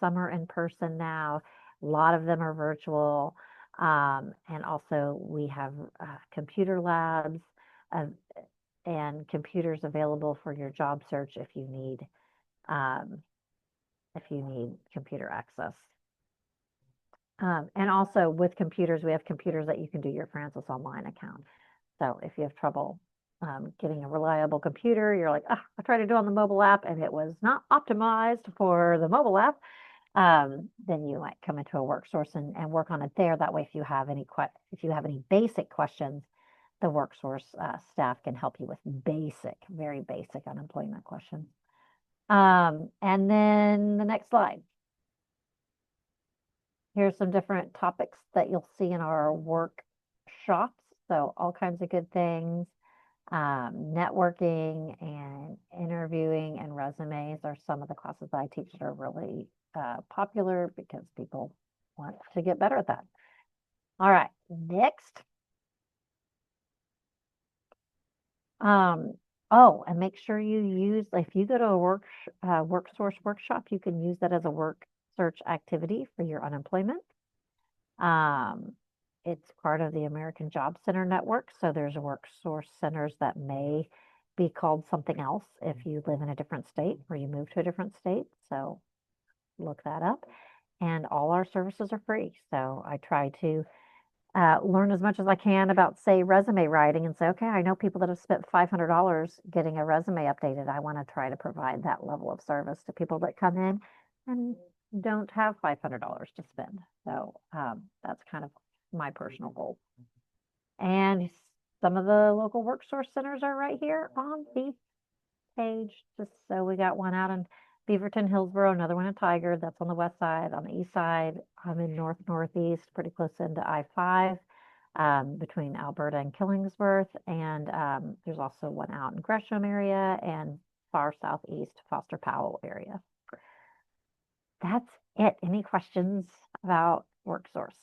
Some are in person now. A lot of them are virtual. And also we have computer labs and computers available for your job search if you need computer access. And also with computers, we have computers that you can do your Francis Online account. So if you have trouble getting a reliable computer, you're like, I tried to do it on the mobile app and it was not optimized for the mobile app. Then you might come into a WorkSource and work on it there. That way, if you have any basic questions, the WorkSource staff can help you with very basic unemployment questions. And then the next slide. Here's some different topics that you'll see in our workshops. So all kinds of good things. Networking and interviewing and resumes are some of the classes that I teach that are really popular because people want to get better at that. All right, next. Oh, and make sure you use, if you go to a work source workshop, you can use that as a work search activity for your unemployment. It's part of the American Job Center network, so there's work source centers that may be called something else if you live in a different state or you move to a different state. So look that up. And all our services are free. So I try to learn as much as I can about, say, resume writing and say, okay, I know people that have spent $500 getting a resume updated. I want to try to provide that level of service to people that come in and don't have $500 to spend. So that's kind of my personal goal. And some of the local work source centers are right here on the page. Just so we got one out in Beaverton, Hillsborough, another one in Tiger. That's on the west side. On the east side, I'm in northeast, pretty close into I-5, between Alberta and Killingsworth. And there's also one out in Gresham area and far southeast, Foster Powell area. That's it. Any questions about WorkSource?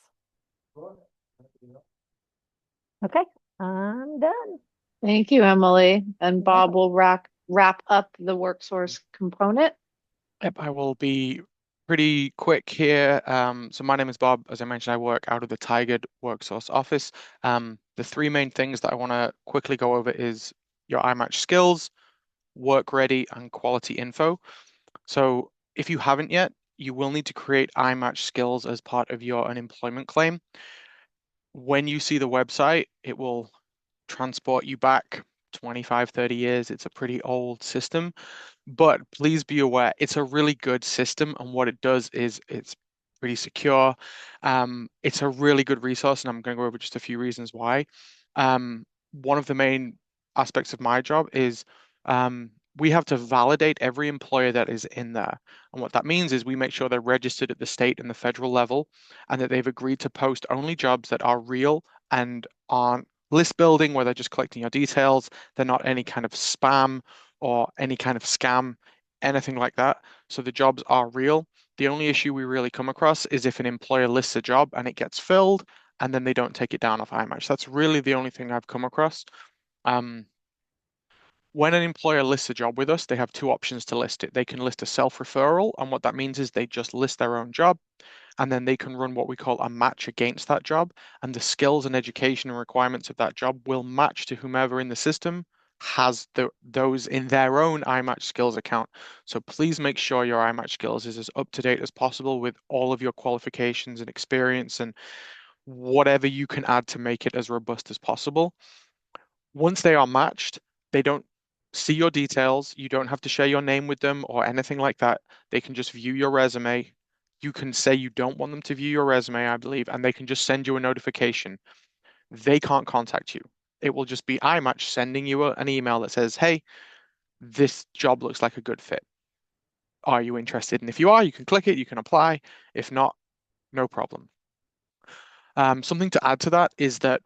Okay, I'm done. Thank you, Emily. And Bob will wrap up the work source component. Yep, I will be pretty quick here. So my name is Bob. As I mentioned, I work out of the Tigard WorkSource office. The three main things that I want to quickly go over is your iMatch skills, work ready, and quality info. So if you haven't yet, you will need to create iMatch skills as part of your unemployment claim. When you see the website, it will transport you back 25, 30 years. It's a pretty old system, but please be aware, it's a really good system. And what it does is it's pretty secure. It's a really good resource, and I'm going to go over just a few reasons why. One of the main aspects of my job is we have to validate every employer that is in there. And what that means is we make sure they're registered at the state and the federal level and that they've agreed to post only jobs that are real and aren't list building where they're just collecting your details. They're not any kind of spam or any kind of scam, anything like that. So the jobs are real. The only issue we really come across is if an employer lists a job and it gets filled and then they don't take it down off iMatch. That's really the only thing I've come across. Um, when an employer lists a job with us, they have two options to list it. They can list a self-referral, and what that means is they just list their own job, and then they can run what we call a match against that job, and the skills and education and requirements of that job will match to whomever in the system has those in their own iMatch skills account. So please make sure your iMatch skills is as up to date as possible with all of your qualifications and experience and whatever you can add to make it as robust as possible. Once they are matched, they don't see your details. You don't have to share your name with them or anything like that. They can just view your resume. You can say you don't want them to view your resume, I believe, and they can just send you a notification. They can't contact you. It will just be iMatch sending you an email that says, hey, this job looks like a good fit. Are you interested? And if you are, you can click it, you can apply. If not, no problem. Something to add to that is that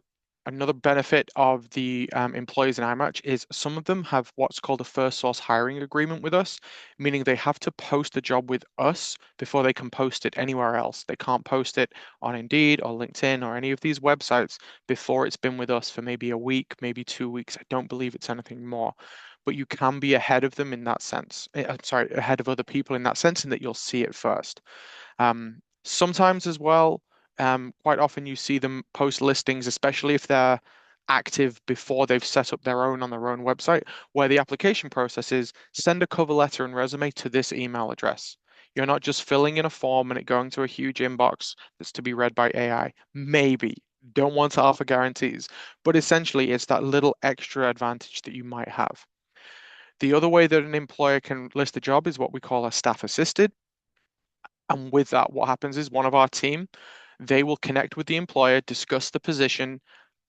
another benefit of the employees in iMatch is some of them have what's called a first source hiring agreement with us, meaning they have to post the job with us before they can post it anywhere else. They can't post it on Indeed or LinkedIn or any of these websites before it's been with us for maybe a week, maybe 2 weeks. I don't believe it's anything more. But you can be ahead of them in that sense. I'm sorry, ahead of other people in that sense, in that you'll see it first. Sometimes as well, quite often you see them post listings, especially if they're active before they've set up their own on their own website, where the application process is send a cover letter and resume to this email address. You're not just filling in a form and it going to a huge inbox that's to be read by AI. Maybe. Don't want to offer guarantees, but essentially it's that little extra advantage that you might have. The other way that an employer can list a job is what we call a staff assisted. And with that, what happens is one of our team, they will connect with the employer, discuss the position,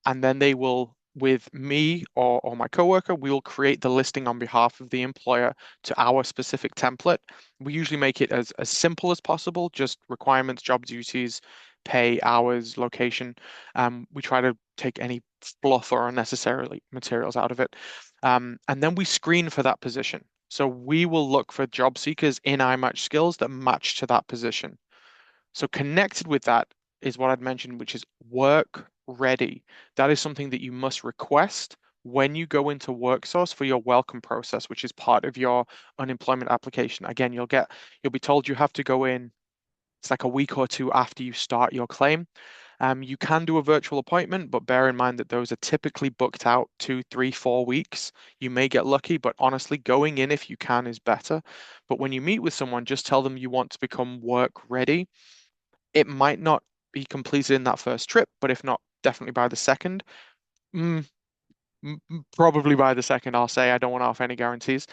and then they will, with me or my coworker, we will create the listing on behalf of the employer to our specific template. We usually make it as simple as possible, just requirements, job duties, pay, hours, location. We try to take any fluff or unnecessarily materials out of it. And then we screen for that position. So we will look for job seekers in iMatch skills that match to that position. So connected with that is what I'd mentioned, which is work ready. That is something that you must request when you go into WorkSource for your welcome process, which is part of your unemployment application. Again, you'll be told you have to go in. It's like a week or two after you start your claim. You can do a virtual appointment, but bear in mind that those are typically booked out 2, 3, 4 weeks. You may get lucky, but honestly, going in if you can is better. But when you meet with someone, just tell them you want to become work ready. It might not be completed in that first trip, but if not, definitely by the second. Mm, Probably by the second, I'll say. I don't want to offer any guarantees.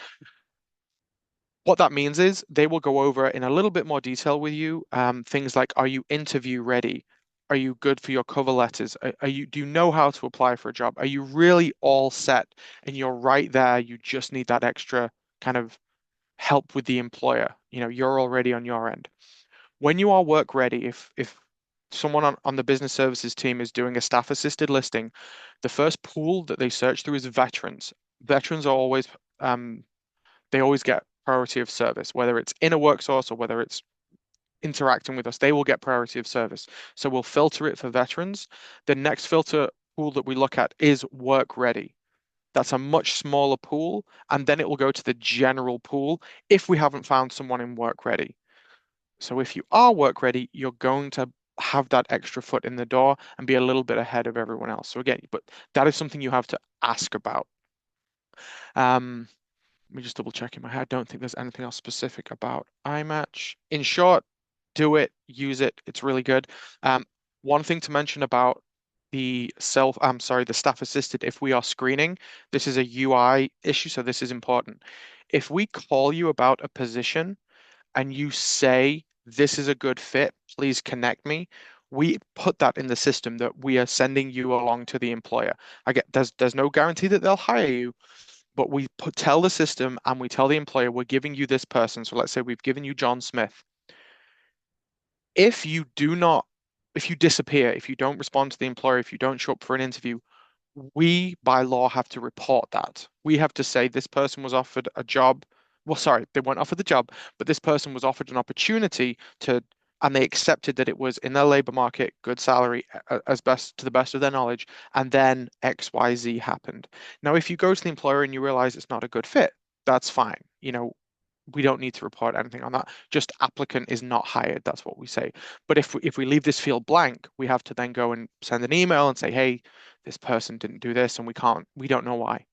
What that means is they will go over in a little bit more detail with you. Things like, are you interview ready? Are you good for your cover letters? Do you know how to apply for a job? Are you really all set? And you're right there. You just need that extra kind of help with the employer. You're already on your end. When you are work ready, if someone on the business services team is doing a staff assisted listing, the first pool that they search through is veterans. Veterans are always they always get priority of service, whether it's in a work source or whether it's interacting with us, they will get priority of service. So we'll filter it for veterans. The next filter pool that we look at is work ready. That's a much smaller pool, and then it will go to the general pool if we haven't found someone in work ready. So if you are work ready, you're going to have that extra foot in the door and be a little bit ahead of everyone else. So again, but that is something you have to ask about. Um, Let me just double check in my head. I don't think there's anything else specific about iMatch. In short, do it, use it. It's really good. Um, One thing to mention about the staff assisted, if we are screening, this is a UI issue, so this is important. If we call you about a position and you say, this is a good fit, please connect me. We put that in the system that we are sending you along to the employer. There's no guarantee that they'll hire you, but tell the system and we tell the employer we're giving you this person. So let's say we've given you John Smith. If you do not, if you disappear, if you don't respond to the employer, if you don't show up for an interview, we by law have to report that. We have to say this person was offered a job. Well, sorry, they weren't offered the job, but this person was offered an opportunity and they accepted that it was in their labor market, good salary, as best to the best of their knowledge, and then XYZ happened. Now, if you go to the employer and you realize it's not a good fit, that's fine. We don't need to report anything on that. Just applicant is not hired. That's what we say. But if we leave this field blank, we have to then go and send an email and say, hey, this person didn't do this, and we don't know why.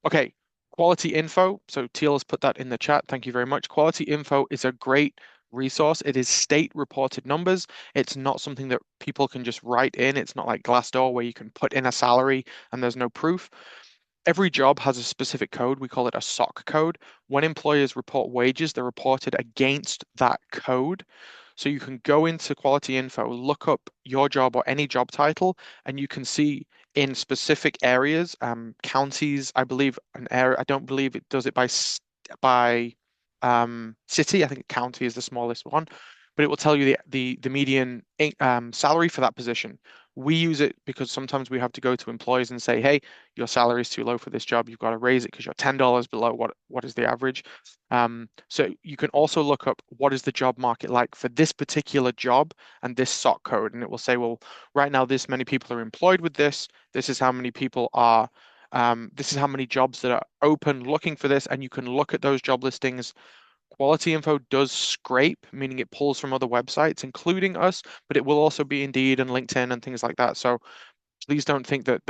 Okay, quality info. So Teal has put that in the chat. Thank you very much. Quality info is a great resource. It is state reported numbers. It's not something that people can just write in. It's not like Glassdoor where you can put in a salary and there's no proof. Every job has a specific code. We call it a SOC code. When employers report wages, they're reported against that code. So you can go into quality info, look up your job or any job title, and you can see in specific areas, counties, I believe an area, I don't believe it does it by city. I think county is the smallest one, but it will tell you the median salary for that position. We use it because sometimes we have to go to employers and say, hey, your salary is too low for this job. You've got to raise it because you're $10 below what is the average. So you can also look up what is the job market like for this particular job and this SOC code. And it will say, well, right now this many people are employed with this. This is how many people are. This is how many jobs that are open looking for this. And you can look at those job listings. Quality info does scrape, meaning it pulls from other websites, including us, but it will also be Indeed and LinkedIn and things like that. So please don't think that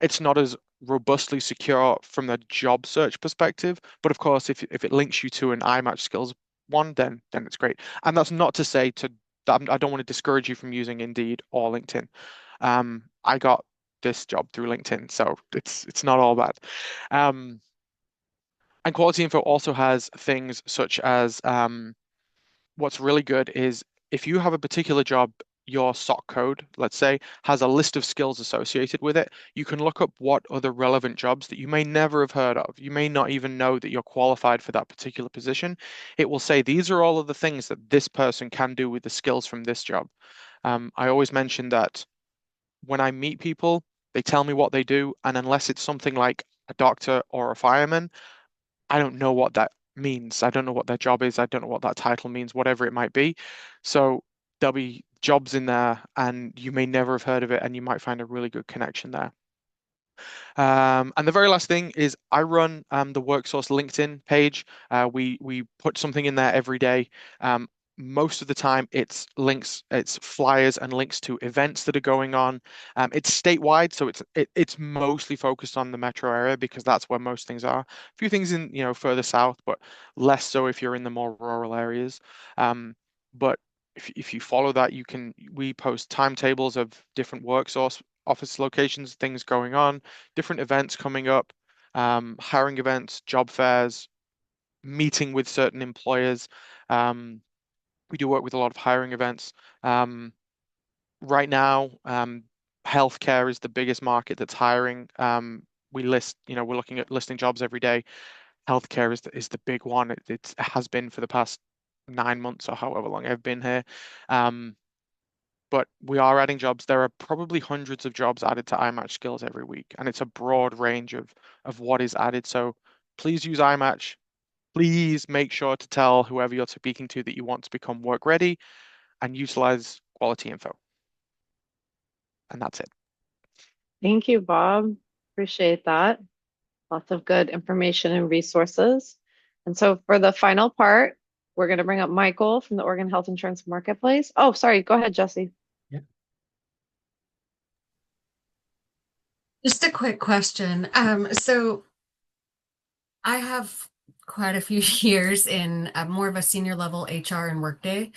it's not as robustly secure from the job search perspective. But of course, if it links you to an iMatch skills one, then it's great. And that's not to say that I don't want to discourage you from using Indeed or LinkedIn. I got this job through LinkedIn, so it's not all bad. And quality info also has things such as what's really good is if you have a particular job your SOC code, let's say, has a list of skills associated with it. You can look up what other relevant jobs that you may never have heard of. You may not even know that you're qualified for that particular position. It will say these are all of the things that this person can do with the skills from this job. I always mention that when I meet people, they tell me what they do, and unless it's something like a doctor or a fireman, I don't know what that means. I don't know what their job is. I don't know what that title means, whatever it might be. So there'll be jobs in there, and you may never have heard of it, and you might find a really good connection there. And the very last thing is I run the WorkSource LinkedIn page. We put something in there every day. Most of the time, it's links, it's flyers and links to events that are going on. It's statewide, so it's mostly focused on the metro area because that's where most things are. A few things in further south, but less so if you're in the more rural areas. But if you follow that, we post timetables of different WorkSource office locations, things going on, different events coming up, hiring events, job fairs, meeting with certain employers. We do work with a lot of hiring events. Um, right now, healthcare is the biggest market that's hiring. We're looking at listing jobs every day. Healthcare is the big one. It has been for the past 9 months or however long I've been here. Um, but we are adding jobs. There are probably hundreds of jobs added to iMatch Skills every week, and it's a broad range of what is added. So please use iMatch. Please make sure to tell whoever you're speaking to that you want to become work ready and utilize quality info. And that's it. Thank you, Bob. Appreciate that. Lots of good information and resources. And so for the final part, we're going to bring up Michael from the Oregon Health Insurance Marketplace. Oh, sorry. Go ahead, Jesse. Yeah. Just a quick question. So I have quite a few years in more of a senior level HR and Workday.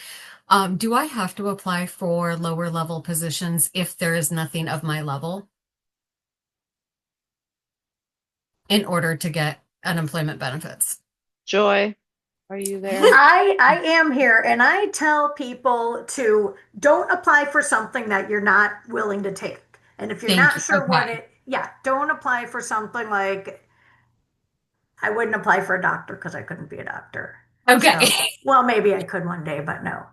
Do I have to apply for lower level positions if there is nothing of my level in order to get unemployment benefits? Joy, are you there? I am here, and I tell people to don't apply for something that you're not willing to take. And if you're Thank not you. sure what Okay. yeah, don't apply for something like I wouldn't apply for a doctor because I couldn't be a doctor. Okay. So, well, maybe I could one day, but no.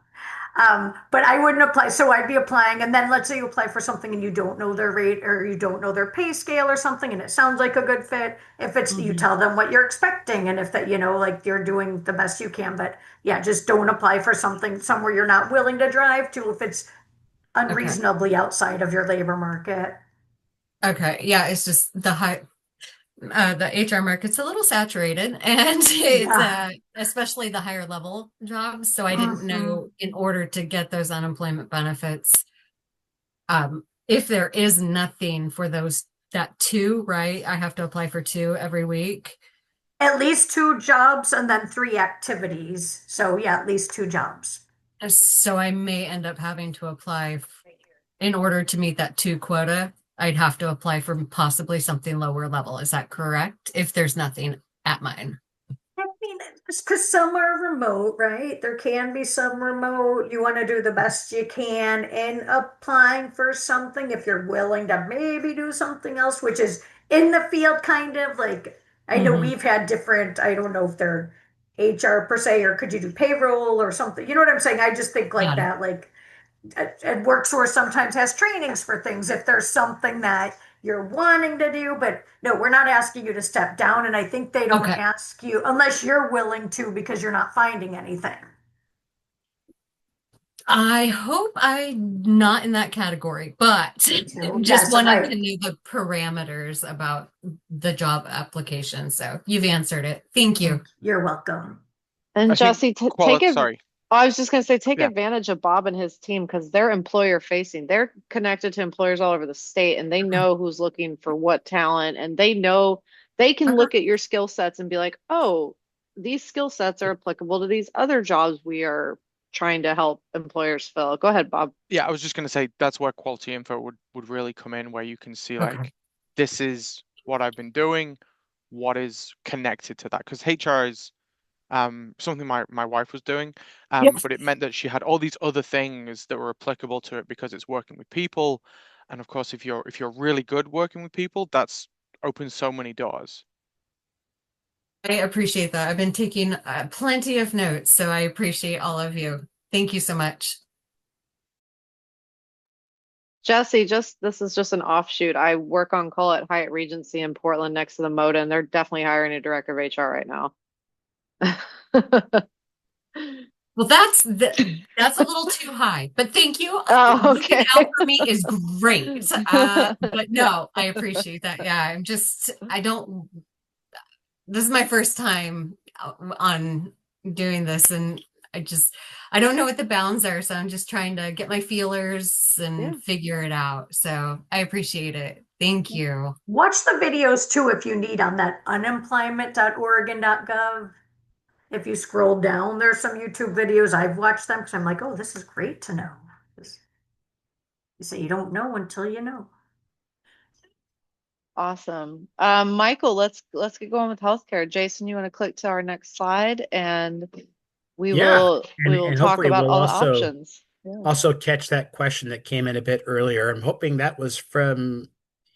But I wouldn't apply. So I'd be applying, and then let's say you apply for something and you don't know their rate or you don't know their pay scale or something, and it sounds like a good fit. If it's you Mhm. tell them what you're expecting, and if that like you're doing the best you can. But yeah, just don't apply for something somewhere you're not willing to drive to if it's Okay. unreasonably outside of your labor market. Okay. Yeah, it's just the HR market's a little saturated and it's Yeah. especially the higher level jobs. So I didn't Mhm. know in order to get those unemployment benefits, if there is nothing for those that two, right? I have to apply for two every week. At least two jobs and then three activities. So yeah, at least two jobs. So I may end up having to apply in order to meet that two quota. I'd have to apply for possibly something lower level. Is that correct? If there's nothing at mine. I mean, it's because some are remote, right? There can be some remote. You want to do the best you can in applying for something if you're willing to maybe do something else, which is in the field, kind of like I know Mm-hmm. we've had different, I don't know if they're HR per se, or could you do payroll or something? You know what I'm saying? I just think like Got it. that, like and WorkSource sometimes has trainings for things if there's something that you're wanting to do, but no, we're not asking you to step down. And I think they don't Okay. ask you unless you're willing to because you're not finding anything. I hope I'm not in that category, but just Yes, and wanted to I, know the parameters about the job application. So you've answered it. Thank you. you're welcome. And I think Jesse, take quality, it. sorry. I was just going to say, take Yeah. advantage of Bob and his team because they're employer facing. They're connected to employers all over the state and they Okay. know who's looking for what talent and they know they can Okay. look at your skill sets and be like, oh, these skill sets are applicable to these other jobs we are trying to help employers fill. Go ahead, Bob. Yeah, I was just going to say that's where quality info would really come in, where you can see Okay. like this is what I've been doing, what is connected to that, because HR is something my wife was doing. Yep. But it meant that she had all these other things that were applicable to it because it's working with people. And of course, if you're really good working with people, that's opens so many doors. I appreciate that. I've been taking plenty of notes, so I appreciate all of you. Thank you so much. Jesse, this is just an offshoot. I work on call at Hyatt Regency in Portland next to the Moda, and they're definitely hiring a director of HR right now. Well, that's a little too high, but thank you. Oh, Looking okay. out for me is great. But no, I appreciate that. Yeah, I don't, this is my first time on doing this, and I don't know what the bounds are, so I'm just trying to get my feelers Yeah. and figure it out. So I appreciate it. Thank you. Watch the videos too if you need on that unemployment.oregon.gov. If you scroll down, there's some YouTube videos. I've watched them because I'm like, oh, this is great to know. You say you don't know until you know. Awesome. Michael, let's get going with healthcare. Jason, you want to click to our next slide and we Yeah, will we will and talk hopefully about we'll all the also options. Yeah. also catch that question that came in a bit earlier. I'm hoping that was from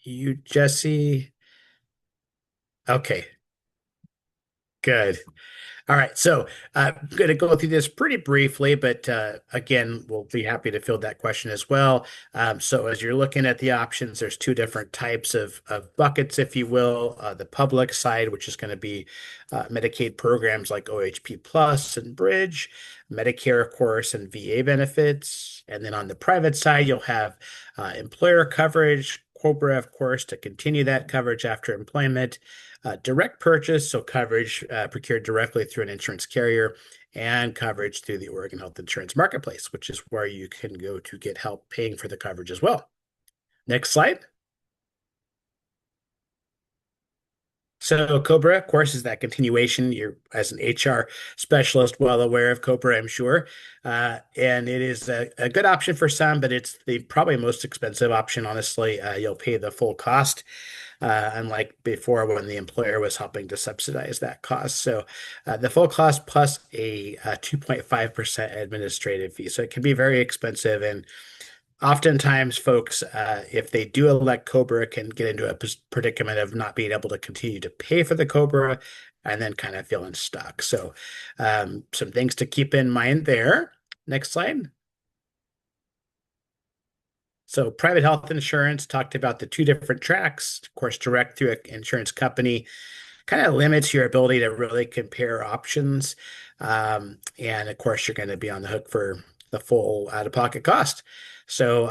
you, Jesse. Okay, good. All right, so I'm going to go through this pretty briefly, but again, we'll be happy to field that question as well. So as you're looking at the options, there's two different types of buckets, if you will. The public side, which is going to be Medicaid programs like OHP Plus and Bridge, Medicare, of course, and VA benefits. And then on the private side, you'll have employer coverage, COBRA, of course, to continue that coverage after employment, direct purchase, so coverage procured directly through an insurance carrier, and coverage through the Oregon Health Insurance Marketplace, which is where you can go to get help paying for the coverage as well. Next slide. So COBRA, of course, is that continuation. You're, as an HR specialist, well aware of COBRA, I'm sure. And it is a good option for some, but it's the probably most expensive option, honestly. You'll pay the full cost, unlike before when the employer was helping to subsidize that cost. So the full cost plus a 2.5% administrative fee. So it can be very expensive. And oftentimes, folks, if they do elect COBRA, can get into a predicament of not being able to continue to pay for the COBRA and then kind of feeling stuck. So some things to keep in mind there. Next slide. So private health insurance, talked about the two different tracks. Of course, direct through an insurance company kind of limits your ability to really compare options. And of course, you're going to be on the hook for the full out-of-pocket cost. So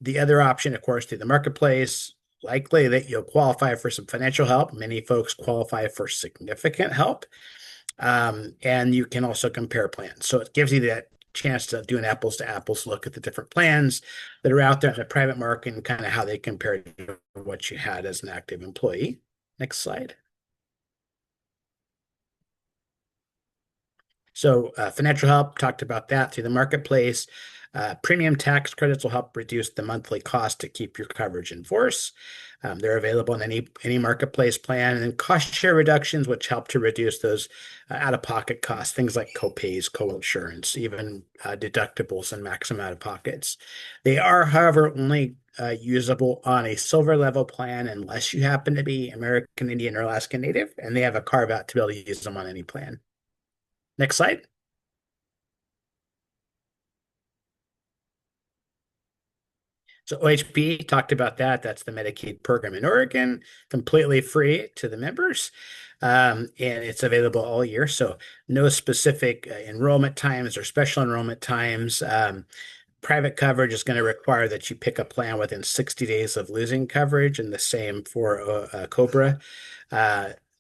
the other option, of course, through the marketplace, likely that you'll qualify for some financial help. Many folks qualify for significant help. And you can also compare plans. So it gives you that chance to do an apples to apples look at the different plans that are out there in the private market and kind of how they compare to what you had as an active employee. Next slide. So financial help, talked about that through the marketplace. Premium tax credits will help reduce the monthly cost to keep your coverage in force. They're available in any marketplace plan, and then cost share reductions, which help to reduce those out-of-pocket costs, things like co-pays, co-insurance, even deductibles and maximum out-of-pockets. They are, however, only usable on a silver level plan unless you happen to be American Indian or Alaska Native, and they have a carve out to be able to use them on any plan. Next slide. So OHP, talked about that. That's the Medicaid program in Oregon, completely free to the members. And it's available all year. So no specific enrollment times or special enrollment times. Private coverage is going to require that you pick a plan within 60 days of losing coverage, and the same for COBRA.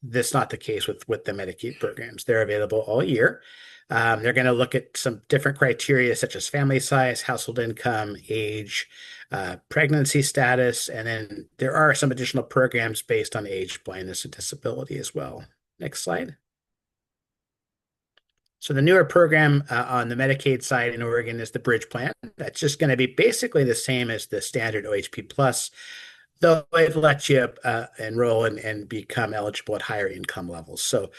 That's not the case with the Medicaid programs. They're available all year. They're going to look at some different criteria such as family size, household income, age, pregnancy status, and then there are some additional programs based on age, blindness, and disability as well. Next slide. So the newer program on the Medicaid side in Oregon is the Bridge Plan. That's just going to be basically the same as the standard OHP Plus, though it lets you enroll and become eligible at higher income levels. So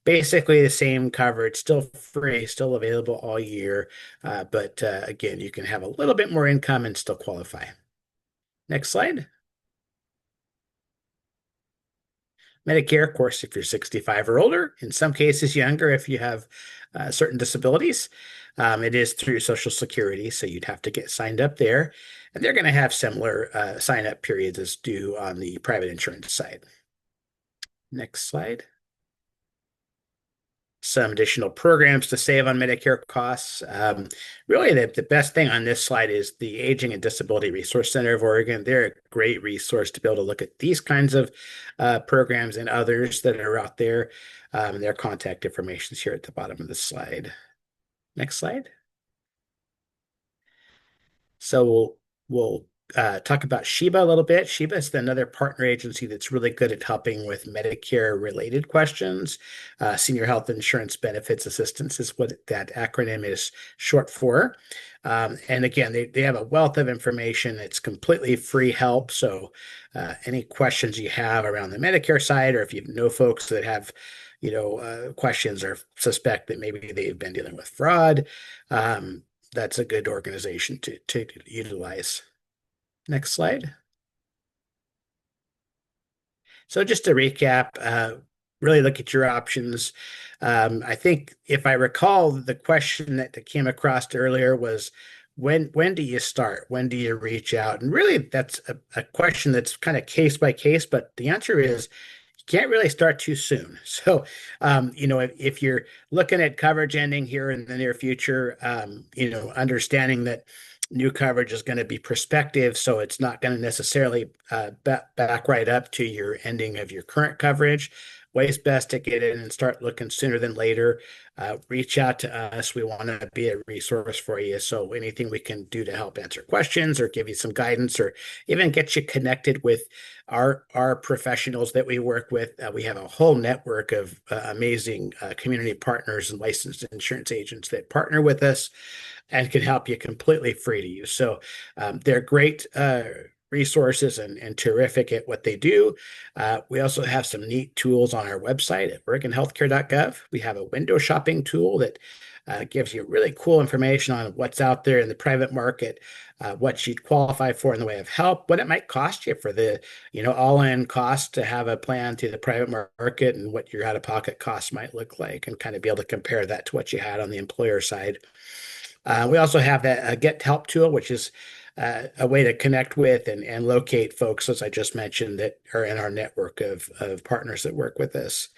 basically the same coverage, still free, still available all year. But again, you can have a little bit more income and still qualify. Next slide. Medicare, of course, if you're 65 or older, in some cases younger if you have certain disabilities. It is through Social Security, so you'd have to get signed up there. And they're going to have similar sign up periods as do on the private insurance side. Next slide. Some additional programs to save on Medicare costs. Really, the best thing on this slide is the Aging and Disability Resource Center of Oregon. They're a great resource to be able to look at these kinds of programs and others that are out there. Their contact information is here at the bottom of the slide. Next slide. So we'll talk about Sheba a little bit. Sheba is another partner agency that's really good at helping with Medicare-related questions. Senior Health Insurance Benefits Assistance is what that acronym is short for. And again, they have a wealth of information. It's completely free help. So any questions you have around the Medicare side, or if you know folks that have questions or suspect that maybe they've been dealing with fraud, that's a good organization to utilize. Next slide. So just to recap, really look at your options. I think if I recall, the question that came across earlier was, when do you start? When do you reach out? And really, that's a question that's kind of case by case, but the answer is can't really start too soon. So, if you're looking at coverage ending here in the near future, understanding that new coverage is going to be prospective, so it's not going to necessarily back right up to your ending of your current coverage. Ways best to get in and start looking sooner than later. Reach out to us. We want to be a resource for you. So anything we can do to help answer questions or give you some guidance or even get you connected with our professionals that we work with. We have a whole network of amazing community partners and licensed insurance agents that partner with us and can help you completely free to use. So they're great resources and terrific at what they do. We also have some neat tools on our website at OregonHealthcare.gov. We have a window shopping tool that gives you really cool information on what's out there in the private market, what you'd qualify for in the way of help, what it might cost you for the all-in cost to have a plan to the private market, and what your out-of-pocket costs might look like, and kind of be able to compare that to what you had on the employer side. We also have that Get Help tool, which is a way to connect with and locate folks, as I just mentioned, that are in our network of partners that work with us.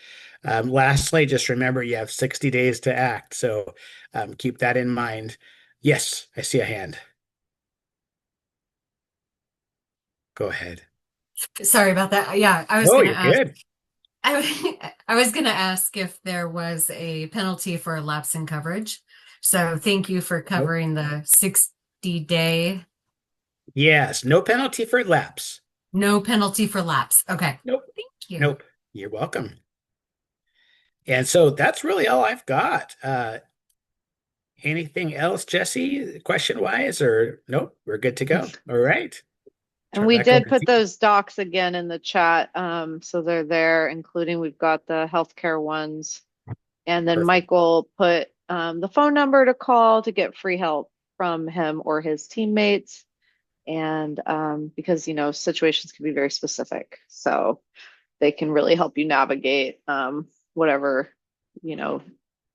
Lastly, just remember you have 60 days to act. So keep that in mind. Yes, I see a hand. Go ahead. Sorry about that. Yeah, I was Oh, going to you're ask. good. I was going to ask if there was a penalty for a lapse in coverage. So thank you for Nope. covering the 60-day. Yes, no penalty for lapse. No penalty for lapse. Okay. Nope. Thank you. Nope. You're welcome. And so that's really all I've got. Anything else, Jesse, question-wise, or nope, we're good to go. All right. And Turn we back over did to put you. those docs again in the chat. So they're there, including we've got the healthcare ones. And then Perfect. Michael put the phone number to call to get free help from him or his teammates. And because, situations can be very specific. So they can really help you navigate whatever,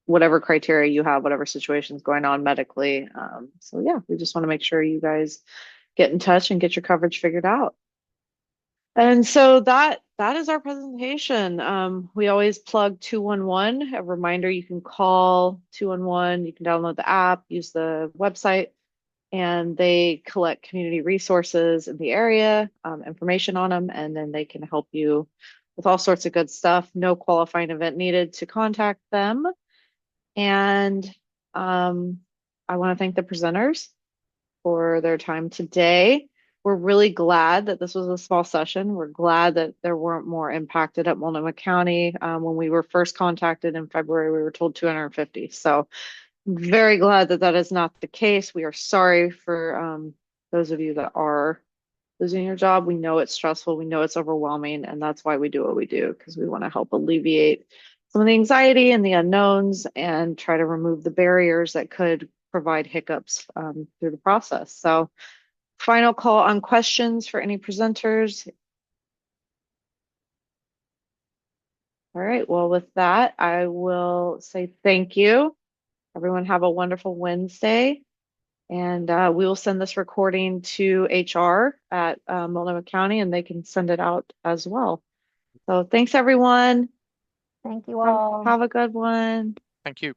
whatever criteria you have, whatever situation's going on medically. So yeah, we just want to make sure you guys get in touch and get your coverage figured out. And so that is our presentation. We always plug 211. A reminder, you can call 211, you can download the app, use the website, and they collect community resources in the area, information on them, and then they can help you with all sorts of good stuff. No qualifying event needed to contact them. And I want to thank the presenters for their time today. We're really glad that this was a small session. We're glad that there weren't more impacted at Multnomah County. When we were first contacted in February, we were told 250. So very glad that that is not the case. We are sorry for those of you that are losing your job. We know it's stressful. We know it's overwhelming. And that's why we do what we do, because we want to help alleviate some of the anxiety and the unknowns and try to remove the barriers that could provide hiccups through the process. So final call on questions for any presenters. All right, well, with that, I will say thank you. Everyone have a wonderful Wednesday. And we will send this recording to HR at Multnomah County and they can send it out as well. So thanks, everyone. Thank you all. Have a good one. Thank you.